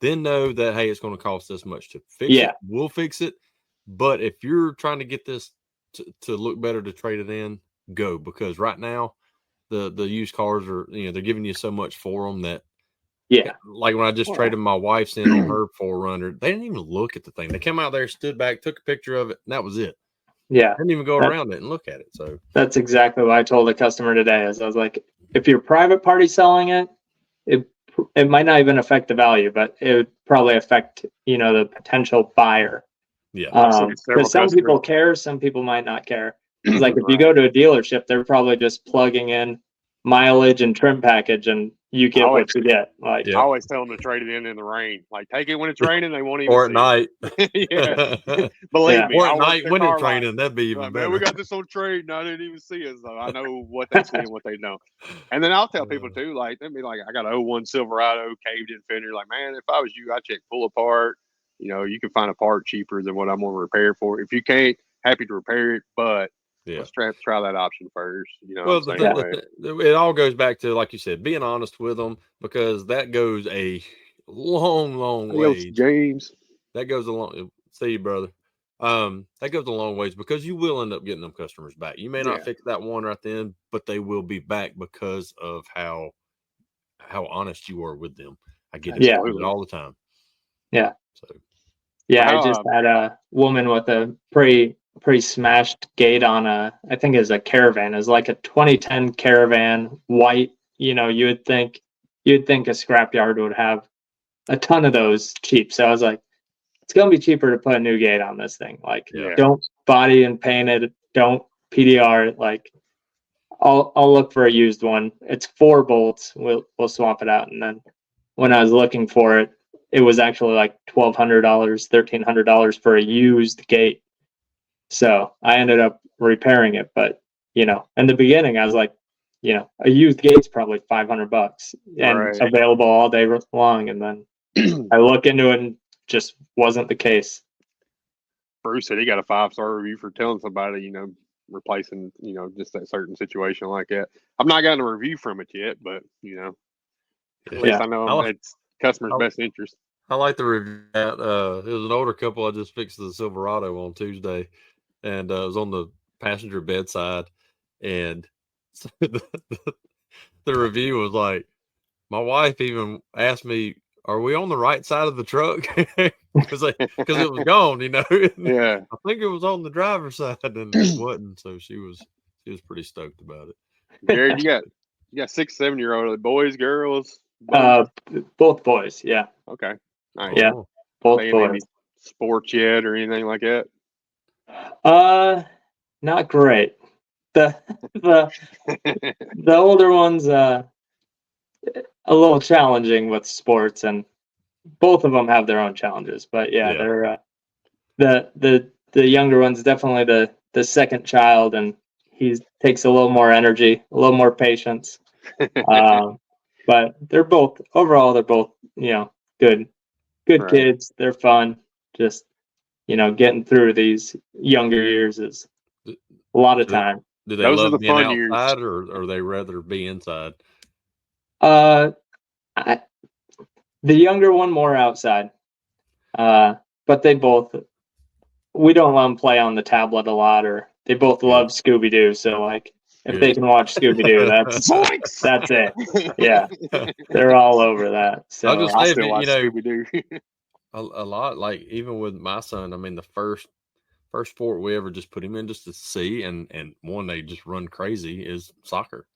then know that, hey, it's going to cost this much to fix it. We'll fix it. But if you're trying to get this to look better to trade it in, go, because right now the used cars are, they're giving you so much for them that, like when I just traded my wife's in on her 4Runner, they didn't even look at the thing. They came out there, stood back, took a picture of it, and that was it. Yeah, didn't even go around it and look at it. So that's exactly what I told the customer today. Is I was like, if you're private party selling it, it might not even affect the value, but it would probably affect the potential buyer. Yeah, because some people care, some people might not care. It's like if you go to a dealership, they're probably just plugging in mileage and trim package, and you get what you get. Like I always tell them to trade it in the rain. Like take it when it's raining, they won't even. Or at night. Believe me. Or at night when it's raining, that'd be even better. Man, we got this on trade, and I didn't even see it. So I know what they see and what they don't. And then I'll tell people too, like they'd be like, I got an 01 Silverado caved in fender. Like, man, if I was you, I'd check pull apart. You can find a part cheaper than what I'm going to repair for. If you can't, happy to repair it, but let's try that option first. It all goes back to, like you said, being honest with them, because that goes a long way. James. That goes a long. See you, brother. That goes a long ways, because you will end up getting them customers back. You may not fix that one right then, but they will be back because of how honest you are with them. I get it all the time. Yeah. So. Yeah, I just had a woman with a pretty smashed gate on I think it's a Caravan. It's like a 2010 Caravan, white. You'd think a scrapyard would have a ton of those cheap. So I was like, it's gonna be cheaper to put a new gate on this thing. Like, don't body and paint it. Don't PDR it. Like, I'll look for a used one. It's 4 bolts. We'll swap it out. And then when I was looking for it, it was actually like $1,200, $1,300 for a used gate. So I ended up repairing it. But, in the beginning, I was like, a used gate's probably $500 and available all day long. And then I look into it and just wasn't the case. Bruce said he got a 5-star review for telling somebody, replacing, just that certain situation like that. I've not gotten a review from it yet, but, at least I know it's customer's best interest. I like the review. It was an older couple. I just fixed the Silverado on Tuesday, and it was on the passenger bedside. And the review was like, my wife even asked me, "Are we on the right side of the truck?" Because it was gone, Yeah, I think it was on the driver's side, and it wasn't. So she was pretty stoked about it. Jared, you got 6, 7-year-old boys, girls? Both boys. Yeah. Okay. Nice. Yeah. Both boys. Any sports yet or anything like that? Not great. The older one's a little challenging with sports, and both of them have their own challenges. But they're the younger one's definitely the second child, and he takes a little more energy, a little more patience. But they're both good kids. They're fun. Just getting through these younger years is a lot of time. Do they love being outside, or they rather be inside? The younger one more outside. But they both. We don't let them play on the tablet a lot, or they both love Scooby-Doo. So like, if they can watch Scooby-Doo, that's it. Yeah, they're all over that. So I'll just say, still watch Scooby-Doo. a lot, like even with my son. I mean, the first sport we ever just put him in just to see, and one they just run crazy is soccer,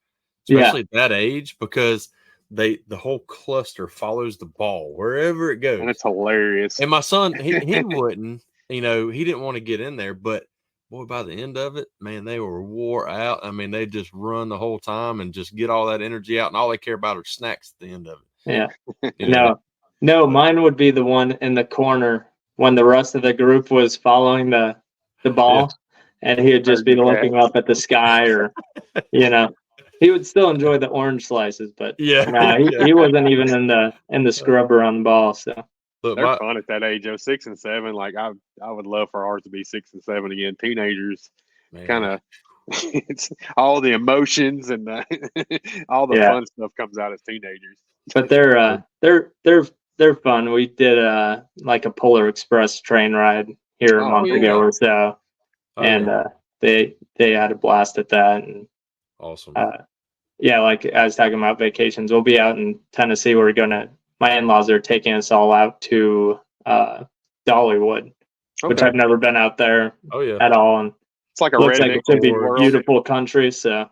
especially at that age, because the whole cluster follows the ball wherever it goes, and it's hilarious. And my son, he wouldn't, he didn't want to get in there, but boy, by the end of it, man, they were wore out. I mean, they just run the whole time and just get all that energy out, and all they care about are snacks at the end of it. Yeah. No, mine would be the one in the corner when the rest of the group was following the ball, and he would just be looking up at the sky, or he would still enjoy the orange slices, but he wasn't even in the scrubber on the ball. So Look, they're fun at that age, though. 6 and 7. Like I would love for ours to be 6 and 7 again. Teenagers, kind of, it's all the emotions and all the fun stuff comes out as teenagers. But they're fun. We did like a Polar Express train ride here a month ago or so, and they had a blast at that. And awesome. Like I was talking about vacations, we'll be out in Tennessee. My in-laws are taking us all out to Dollywood, which I've never been out there at all. And it's like looks like it should be a beautiful country. So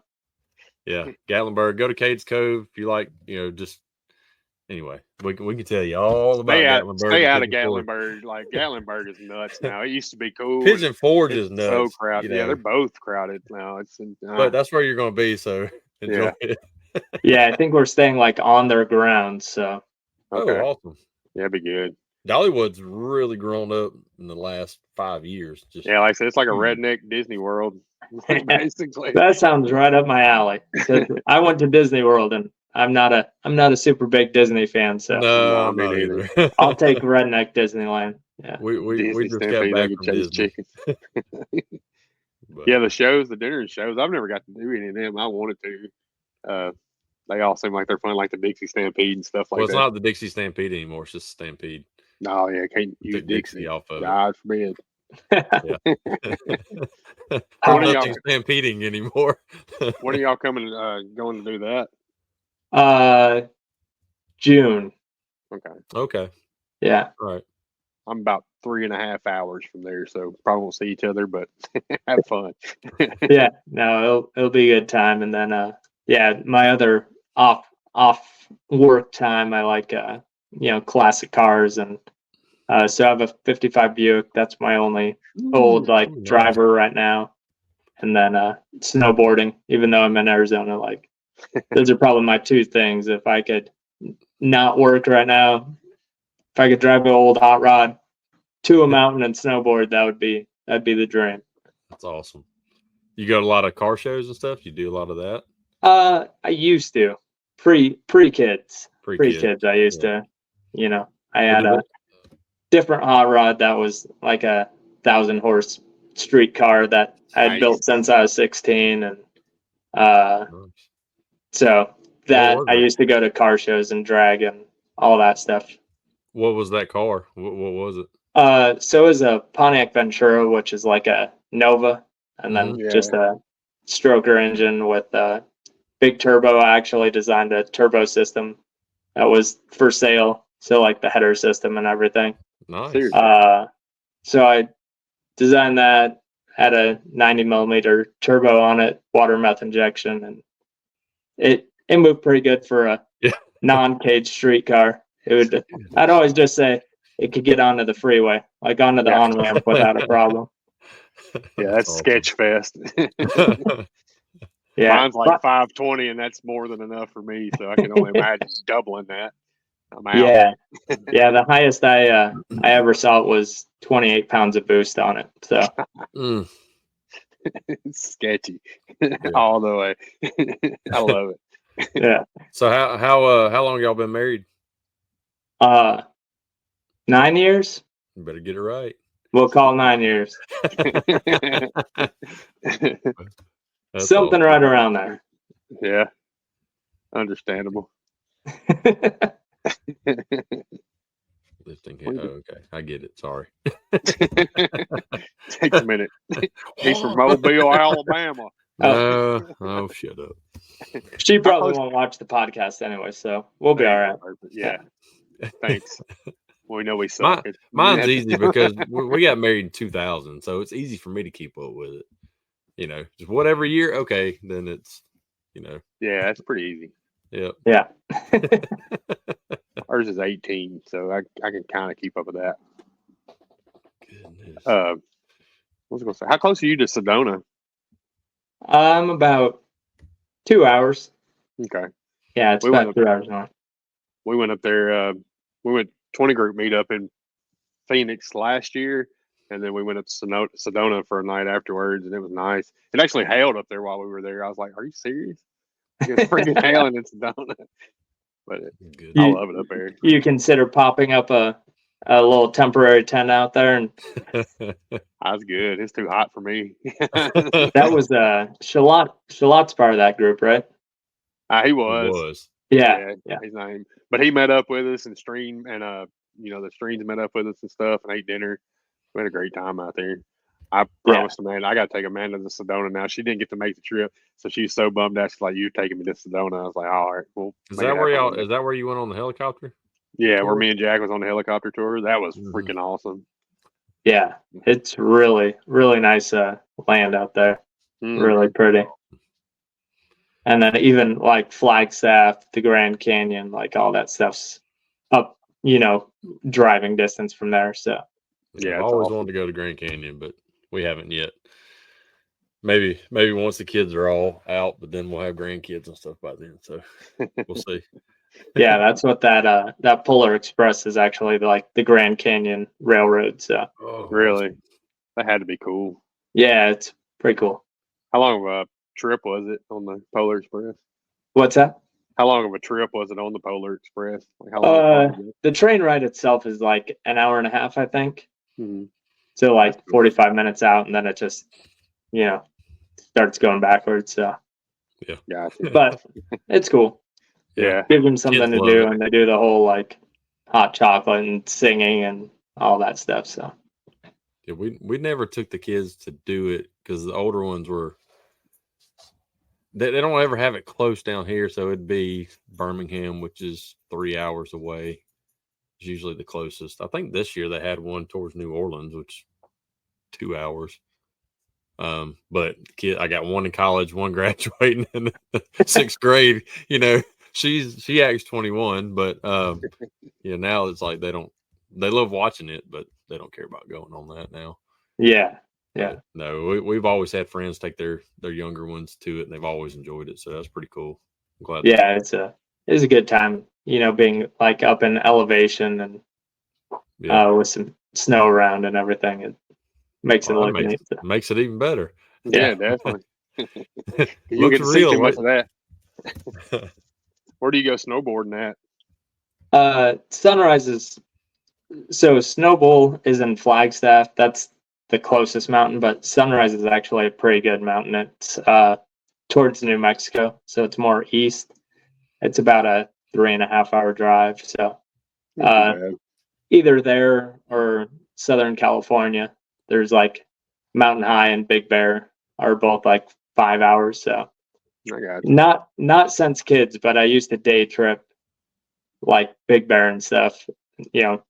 yeah, Gatlinburg. Go to Cades Cove if you like. Just anyway, we can tell you all about Gatlinburg. Stay out of Gatlinburg. Like Gatlinburg is nuts now. It used to be cool. Pigeon Forge is nuts. So crowded. Yeah, they're both crowded now. But that's where you're going to be. So enjoy it. Yeah, I think we're staying like on their grounds. So awesome. Yeah, it'd be good. Dollywood's really grown up in the last 5 years. Like I said, it's like a redneck Disney World, basically. That sounds right up my alley. I went to Disney World, and I'm not a super big Disney fan. So no, me neither. I'll take redneck Disneyland. Yeah, we just got back from Disney. Yeah, the dinner shows. I've never got to do any of them. I wanted to. They all seem like they're fun, like the Dixie Stampede and stuff like that. Well, it's not the Dixie Stampede anymore. It's just Stampede. No, can't use Dixie off of God forbid. Nothing stampeding anymore. When are y'all going to do that? June. Okay. Yeah. All right. I'm about 3.5 hours from there, so probably won't see each other, but have fun. Yeah. No, it'll be a good time. And then my other off work time, I like classic cars, and so I have a 55 Buick. That's my only old driver right now. And then snowboarding, even though I'm in Arizona, like those are probably my two things. If I could not work right now, if I could drive an old hot rod to a mountain and snowboard, that'd be the dream. That's awesome. You go to a lot of car shows and stuff? You do a lot of that? I used to pre-kids. Pre-kids, I used to, I had a different hot rod that was like a 1,000-horse street car that I had built since I was 16. And so that I used to go to car shows and drag and all that stuff. What was that car? What was it? So it was a Pontiac Ventura, which is like a Nova, and then just a stroker engine with a big turbo. I actually designed a turbo system that was for sale. So like the header system and everything. Nice. So I designed that, had a 90mm turbo on it, water meth injection, and it moved pretty good for a non-cage street car. I'd always just say it could get onto the freeway, like onto the on-ramp without a problem. Yeah, that's awesome. Sketch fest. Yeah, mine's like 520, and that's more than enough for me. So I can only imagine doubling that. I'm out. Yeah. The highest I ever saw was 28 pounds of boost on it. So it's sketchy all the way. I love it. Yeah. So how long y'all been married? 9 years. You better get it right. We'll call 9 years. Something right around there. Yeah. Understandable. Lifting him. Oh, okay. I get it. Sorry. Takes a minute. He's from Mobile, Alabama. Oh, shut up. She probably won't watch the podcast anyway, so we'll be all right. Yeah. Thanks. We know we suck. Mine's easy because we got married in 2000, so it's easy for me to keep up with it. Just whatever year, okay, then it's, Yeah, that's pretty easy. Yep. Yeah. Ours is 18, so I can kind of keep up with that. Goodness. What was I going to say? How close are you to Sedona? I'm about 2 hours. Okay. Yeah, it's about 2 hours north. We went up there. We went 20 group meetup in Phoenix last year, and then we went up to Sedona for a night afterwards, and it was nice. It actually hailed up there while we were there. I was like, "Are you serious? It's freaking hailing in Sedona." But I love it up there. You consider popping up a a little temporary tent out there, and That's good. It's too hot for me. that was Shalot's part of that group, right? He It was. was. Yeah. His name. But he met up with us and streamed, and the streams met up with us and stuff, and ate dinner. We had a great time out there. I promised Amanda I got to take Amanda to Sedona now. She didn't get to make the trip, so she's so bummed out. She's like, "You taking me to Sedona?" I was like, "All right, well." Is that where you went on the helicopter? Yeah, tour? where me and Jack was on the helicopter tour. That was freaking awesome. Yeah, it's really, really nice land out there. Really pretty. And then even like Flagstaff, the Grand Canyon, like all that stuff's up, driving distance from there. So I've always wanted to go to Grand Canyon, but we haven't yet. Maybe once the kids are all out, but then we'll have grandkids and stuff by then. So we'll see. Yeah, that's what that Polar Express is actually, like the Grand Canyon Railroad. So really, that had to be cool. Yeah, it's pretty cool. How long of a trip was it on the Polar Express? What's that? How long of a trip was it on the Polar Express? Like how long? The train ride itself is like an hour and a half, I think. Mm-hmm. So like 45 minutes out, and then it just, starts going backwards. So yeah, gotcha. But it's cool. Yeah, give them something to do, and they do the whole like hot chocolate and singing and all that stuff. So yeah, we never took the kids to do it because the older ones were. They don't ever have it close down here, so it'd be Birmingham, which is 3 hours away. It's usually the closest. I think this year they had one towards New Orleans, which 2 hours. But I got one in college, one graduating in the 6th grade. She acts 21, but now it's like they love watching it, but they don't care about going on that now. Yeah. No, we've always had friends take their younger ones to it, and they've always enjoyed it. So that's pretty cool. I'm glad. Yeah, it's a good time. Being like up in elevation and with some snow around and everything, it makes it look neat. Makes it even better. Yeah, definitely. You Looks get to see real, too much of that. Where do you go snowboarding at? Sunrise is Snow Bowl is in Flagstaff. That's the closest mountain, but Sunrise is actually a pretty good mountain. It's towards New Mexico, so it's more east. It's about a 3.5 hour drive. So either there or Southern California, there's like Mountain High and Big Bear are both like 5 hours. So not since kids, but I used to day trip like Big Bear and stuff.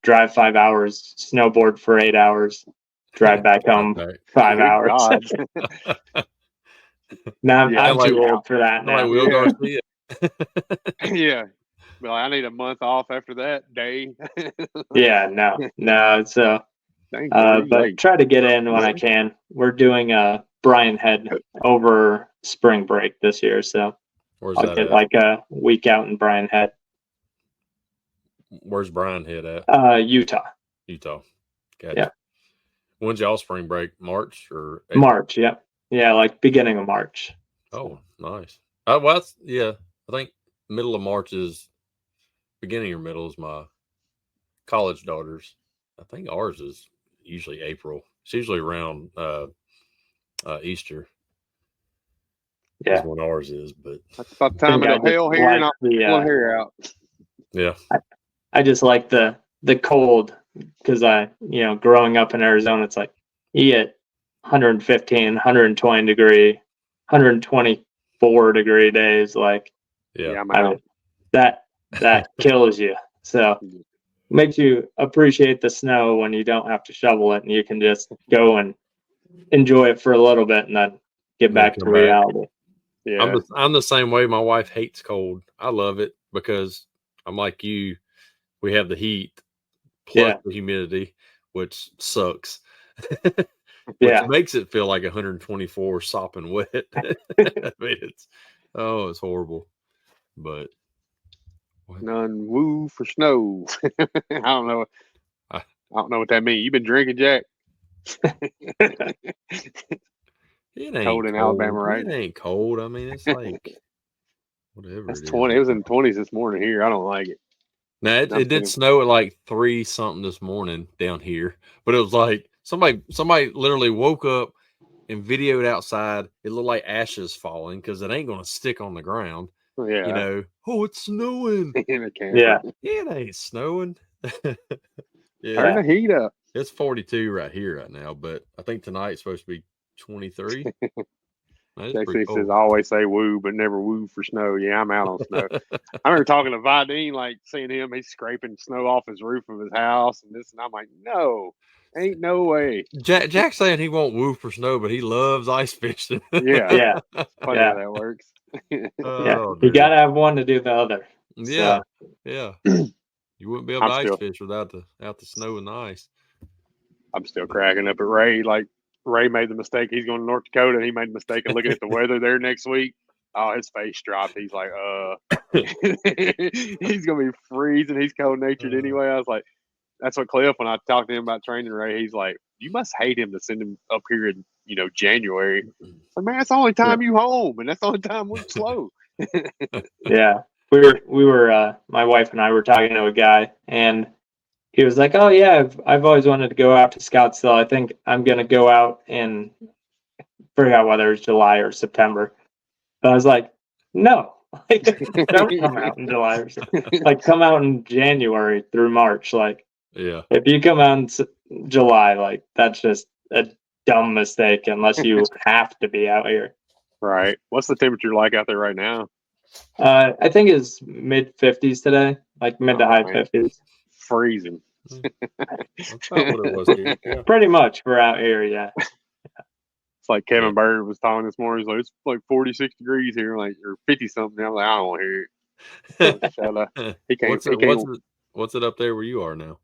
Drive 5 hours, snowboard for 8 hours, drive back home 5 hours. Now I'm too old for that now. We'll go see it. Yeah. Well, I need a month off after that day. Yeah, no. So, but try to get in when I can. We're doing Brian Head over spring break this year, so I'll get like a week out in Brian Head. Where's Brian Head at? Utah. Gotcha. Yeah. When's y'all spring break? March or April? March? Yeah, like beginning of March. Oh, nice. Well, I think middle of March is beginning or middle is my college daughter's. I think ours is usually April. It's usually around Easter. Yeah, is when ours is, but that's about the time of hell here, and I'll pull hair out. Yeah, I just like the cold because growing up in Arizona, it's like you get 115, 120 degree, 124 degree days. Like, that kills you. So makes you appreciate the snow when you don't have to shovel it and you can just go and enjoy it for a little bit and then get back to reality. Yeah, I'm the same way. My wife hates cold. I love it because I'm like you. We have the heat plus the humidity, which sucks. Which makes it feel like 124 sopping wet. I mean, it's horrible. But none woo for snow. I don't know. I don't know what that means. You been drinking, Jack? It ain't cold in Alabama, right? It ain't cold. I mean, it's like whatever. It's 20. It was in the 20s this morning here. I don't like it. Now it did snow at like 3 something this morning down here, but it was like somebody literally woke up and videoed outside. It looked like ashes falling because it ain't gonna stick on the ground. Yeah. You know, oh, it's snowing. Yeah. It ain't snowing. Yeah. Turn the heat up. It's 42 right here right now, but I think tonight's supposed to be 23. JC says, I always say woo, but never woo for snow. Yeah, I'm out on snow. I remember talking to Vidine, like seeing him, he's scraping snow off his roof of his house and this, and I'm like, no, ain't no way. Jack's saying he won't woo for snow, but he loves ice fishing. Yeah. Funny how that works. You got to have one to do the other. Yeah. So. Yeah. You wouldn't be able to ice fish without the snow and the ice. I'm still cracking up at Ray. Like, Ray made the mistake. He's going to North Dakota, and he made the mistake of looking at the weather there next week. Oh, his face dropped. He's like, he's going to be freezing. He's cold-natured anyway. I was like, that's what Cliff, when I talked to him about training Ray, he's like, you must hate him to send him up here in, January. Like, man, that's the only time you home, and that's the only time we're slow. Yeah. We were my wife and I were talking to a guy, and he was like, oh yeah, I've always wanted to go out to Scottsdale. I think I'm going to go out in, I forgot whether it's July or September. But I was like, no, like, don't come out in July or September. Like, come out in January through March. Like, if you come out in July, like, that's just a dumb mistake unless you have to be out here. Right. What's the temperature like out there right now? I think it's mid 50s today, like mid to high 50s. Freezing. That's not what it was here. Yeah. Pretty much for out here, yeah. It's like Kevin Bird was talking this morning. He's like, it's like 46 degrees here, like, or 50 something. I'm like, I don't want to hear it. Shut up. What's it up there where you are now?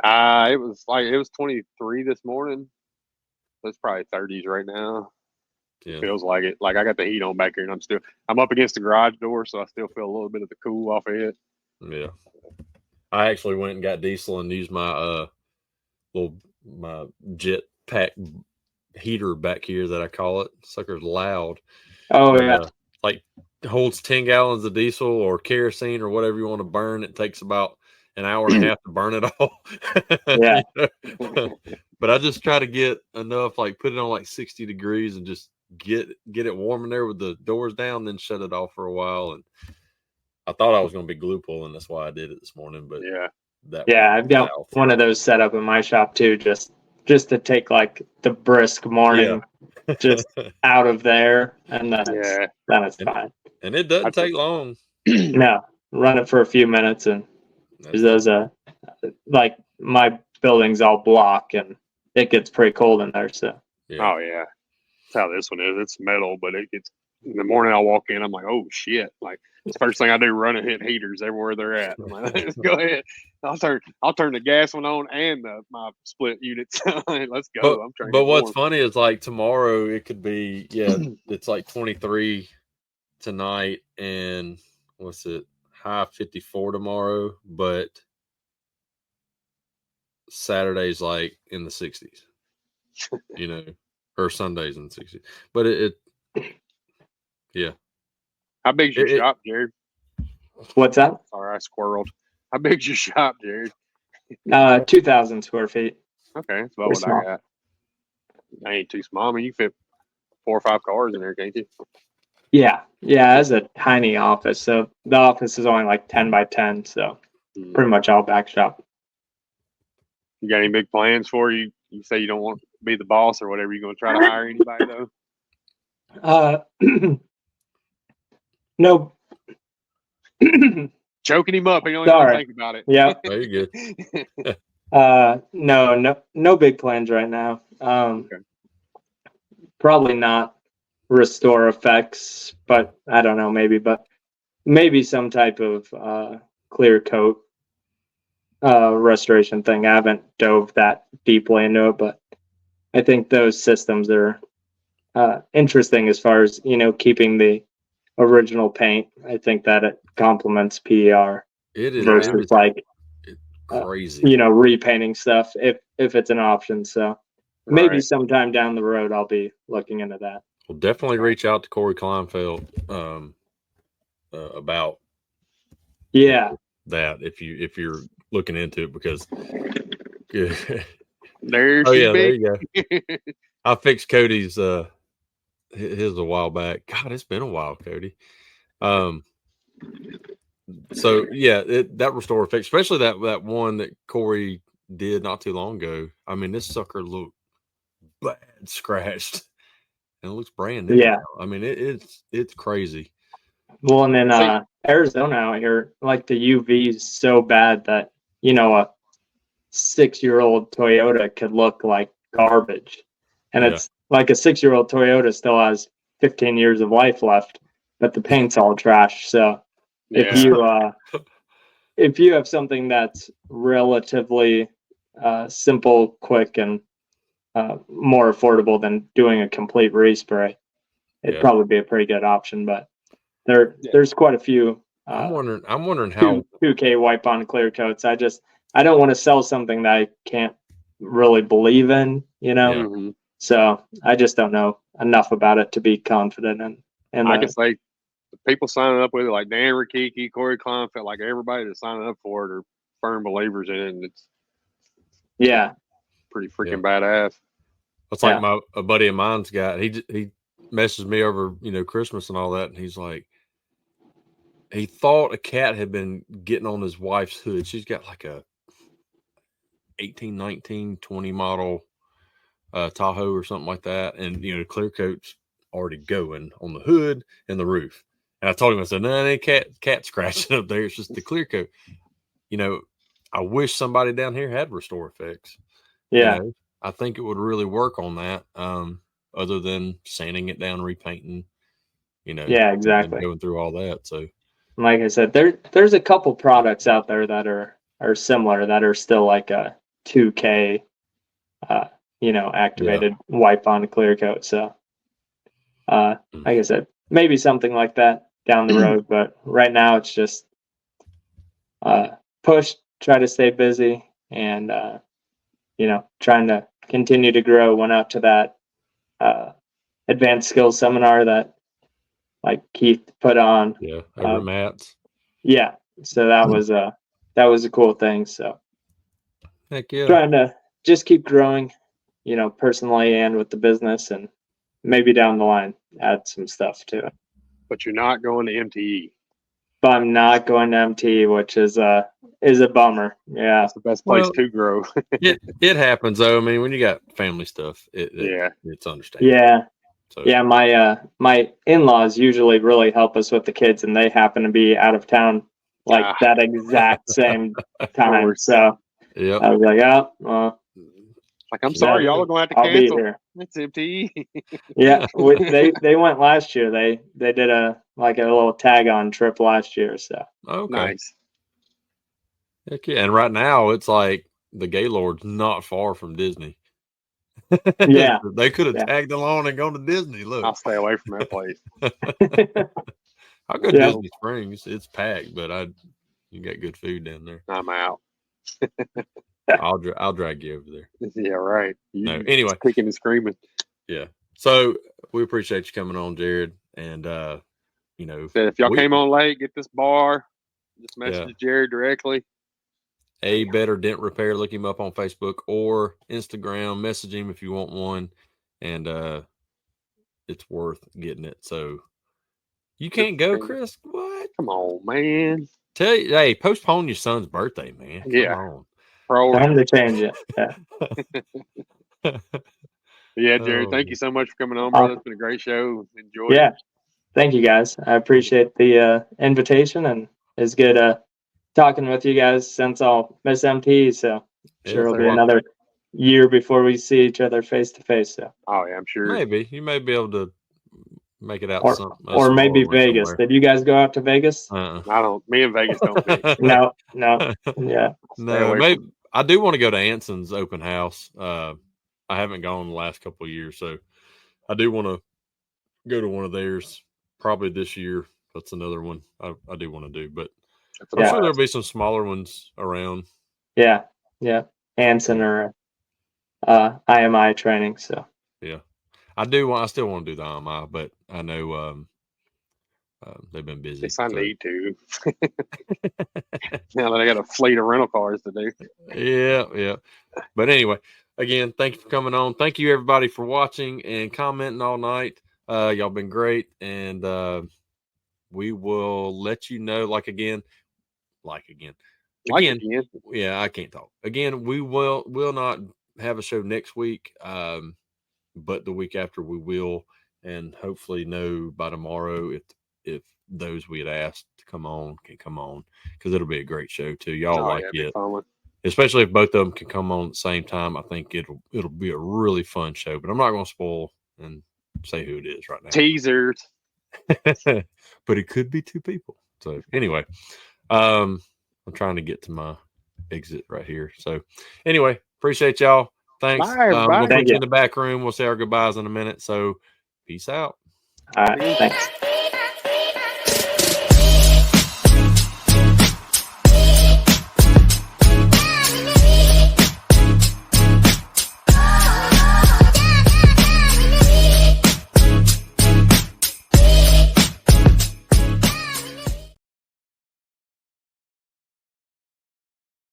It was 23 this morning. It's probably 30s right now. Yeah. Feels like it. Like, I got the heat on back here, and I'm up against the garage door, so I still feel a little bit of the cool off of it. Yeah. I actually went and got diesel and used my my jet pack heater back here that I call it. Sucker's loud. Oh, yeah. Like, holds 10 gallons of diesel or kerosene or whatever you want to burn. It takes about an hour and a half to burn it all. Yeah. But I just try to get enough, like, put it on like 60 degrees and just get it warm in there with the doors down, then shut it off for a while. And I thought I was going to be glue pulling. That's why I did it this morning. But I've got one of those set up in my shop too, just to take like the brisk morning just out of there, and then it's fine. And it doesn't take long. No, run it for a few minutes, and those like my building's all block, and it gets pretty cold in there. So oh yeah, that's how this one is. It's metal, but it gets. In the morning, I walk in, I'm like, oh shit! Like, it's the first thing I do, run and hit heaters everywhere they're at. I'm like, let's go ahead. I'll turn the gas one on and my split units. Let's go. I'm trying. But what's funny is, like, tomorrow it could be it's like 23 tonight, and what's it, high 54 tomorrow, but Saturday's like in the 60s, or Sunday's in the 60s. But it How big's your shop, Jerod? What's that? Sorry, I squirreled. How big's your shop, Jerod? 2,000 square feet. Okay, that's about what I got. I ain't too small. I mean, you fit 4 or 5 cars in there, can't you? Yeah, it's a tiny office. So the office is only like 10 by 10, so pretty much all back shop. You got any big plans for you? You say you don't want to be the boss or whatever. You going to try to hire anybody though? No. Choking him up. He don't even think about it. Yeah. Very good. No big plans right now. Probably not restore effects, but I don't know, maybe some type of clear coat restoration thing. I haven't dove that deeply into it, but I think those systems are interesting as far as, keeping the original paint. I think that it complements PER. It is versus crazy. Repainting stuff if it's an option. So maybe sometime down the road I'll be looking into that. Well, definitely reach out to Corey Kleinfeld about. Yeah. that if you're looking into it, because There oh she yeah, there be. you go. I fixed Cody's his a while back. God, it's been a while, Cody. So yeah, that restore effect, especially that one that Corey did not too long ago. I mean, this sucker looked bad scratched, and it looks brand new. Yeah. Now. I mean, it's crazy. Well, and then Arizona out here, like the UV is so bad that a 6-year-old Toyota could look like garbage, and it's like a 6-year-old Toyota still has 15 years of life left, but the paint's all trash. So if you have something that's relatively simple, quick, and more affordable than doing a complete respray, it'd probably be a pretty good option. But there's quite a few. I'm wondering how 2K wipe on clear coats. I don't want to sell something that I can't really believe in, So I just don't know enough about it to be confident in. And I can say the people signing up with it, like Dan Rikiki, Corey Kleinfeld, like everybody that's signing up for it are firm believers in it, and it's pretty freaking badass. It's like a buddy of mine's got. He messaged me over Christmas and all that, and he's like, he thought a cat had been getting on his wife's hood. She's got like a 18, 19, 20 model Tahoe or something like that. And, the clear coat's already going on the hood and the roof. And I told him, I said, no, it ain't cat scratching up there. It's just the clear coat. I wish somebody down here had Restore Effects. Yeah. I think it would really work on that. Other than sanding it down, repainting, Yeah, exactly. Going through all that. So, like I said, there's a couple products out there that are similar that are still like a 2K, activated wipe on clear coat. So, like I said, maybe something like that down the road, but right now it's just push, try to stay busy, and trying to continue to grow. Went out to that advanced skills seminar that like Keith put on. Yeah, over Matt's. Yeah, so that was a cool thing. So heck yeah, trying to just keep growing, personally and with the business, and maybe down the line add some stuff to it. But you're not going to MTE. But I'm not going to MTE, which is a bummer. Yeah, it's the best place to grow. it happens though. I mean, when you got family stuff, it's understandable. Yeah. So. Yeah, my in-laws usually really help us with the kids, and they happen to be out of town like that exact same time. So I was like, oh, well. Like, I'm sorry, y'all are going to have to cancel. Be here. It's MTE. Yeah, they went last year. They did a little tag-on trip last year. So nice. Heck yeah. And right now it's like the Gaylord's not far from Disney. Yeah, they could have tagged along and gone to Disney. Look, I'll stay away from that place. I'll go to Disney Springs. It's packed, but you got good food down there. I'm out. I'll drag you over there. Yeah, right. Anyway, kicking and screaming. Yeah. So we appreciate you coming on, Jerod. And if y'all came on late, get this bar. Just message Jerod directly. A Better Dent Repair. Look him up on Facebook or Instagram. Message him if you want one, and it's worth getting it. So you can't go, Chris. What? Come on, man. Hey, postpone your son's birthday, man. Come on. Time to change it. Yeah, Jerod. Thank you so much for coming on, brother. It's been a great show. Enjoy. Yeah. Thank you, guys. I appreciate the invitation, and it's good talking with you guys since I'll miss MTE. So sure it'll be another year before we see each other face to face. So I'm sure. Maybe you may be able to make it out or maybe Vegas. Somewhere. Did you guys go out to Vegas? I don't. Me and Vegas don't mix. No. Yeah. No. Maybe I do want to go to Anson's open house. I haven't gone the last couple of years, so I do want to go to one of theirs probably this year. That's another one I do want to do, but I'm sure there'll be some smaller ones around. Yeah. Anson or IMI training. So yeah, I still want to do the IMI, but I know They've been busy. Yes, I need to. Now that I got a fleet of rental cars to do. Yeah. But anyway, again, thank you for coming on. Thank you everybody for watching and commenting all night. Y'all been great, and we will let you know. Again. Yeah, I can't talk. Again, we will not have a show next week, but the week after we will, and hopefully know by tomorrow if those we had asked to come on can come on, because it'll be a great show too. Y'all like it, especially if both of them can come on at the same time. I think it'll be a really fun show. But I'm not going to spoil and say who it is right now. Teasers, but it could be two people. So anyway, I'm trying to get to my exit right here. So anyway, appreciate y'all. Thanks. We'll put you in the back room. We'll say our goodbyes in a minute. So peace out. All right. Thanks.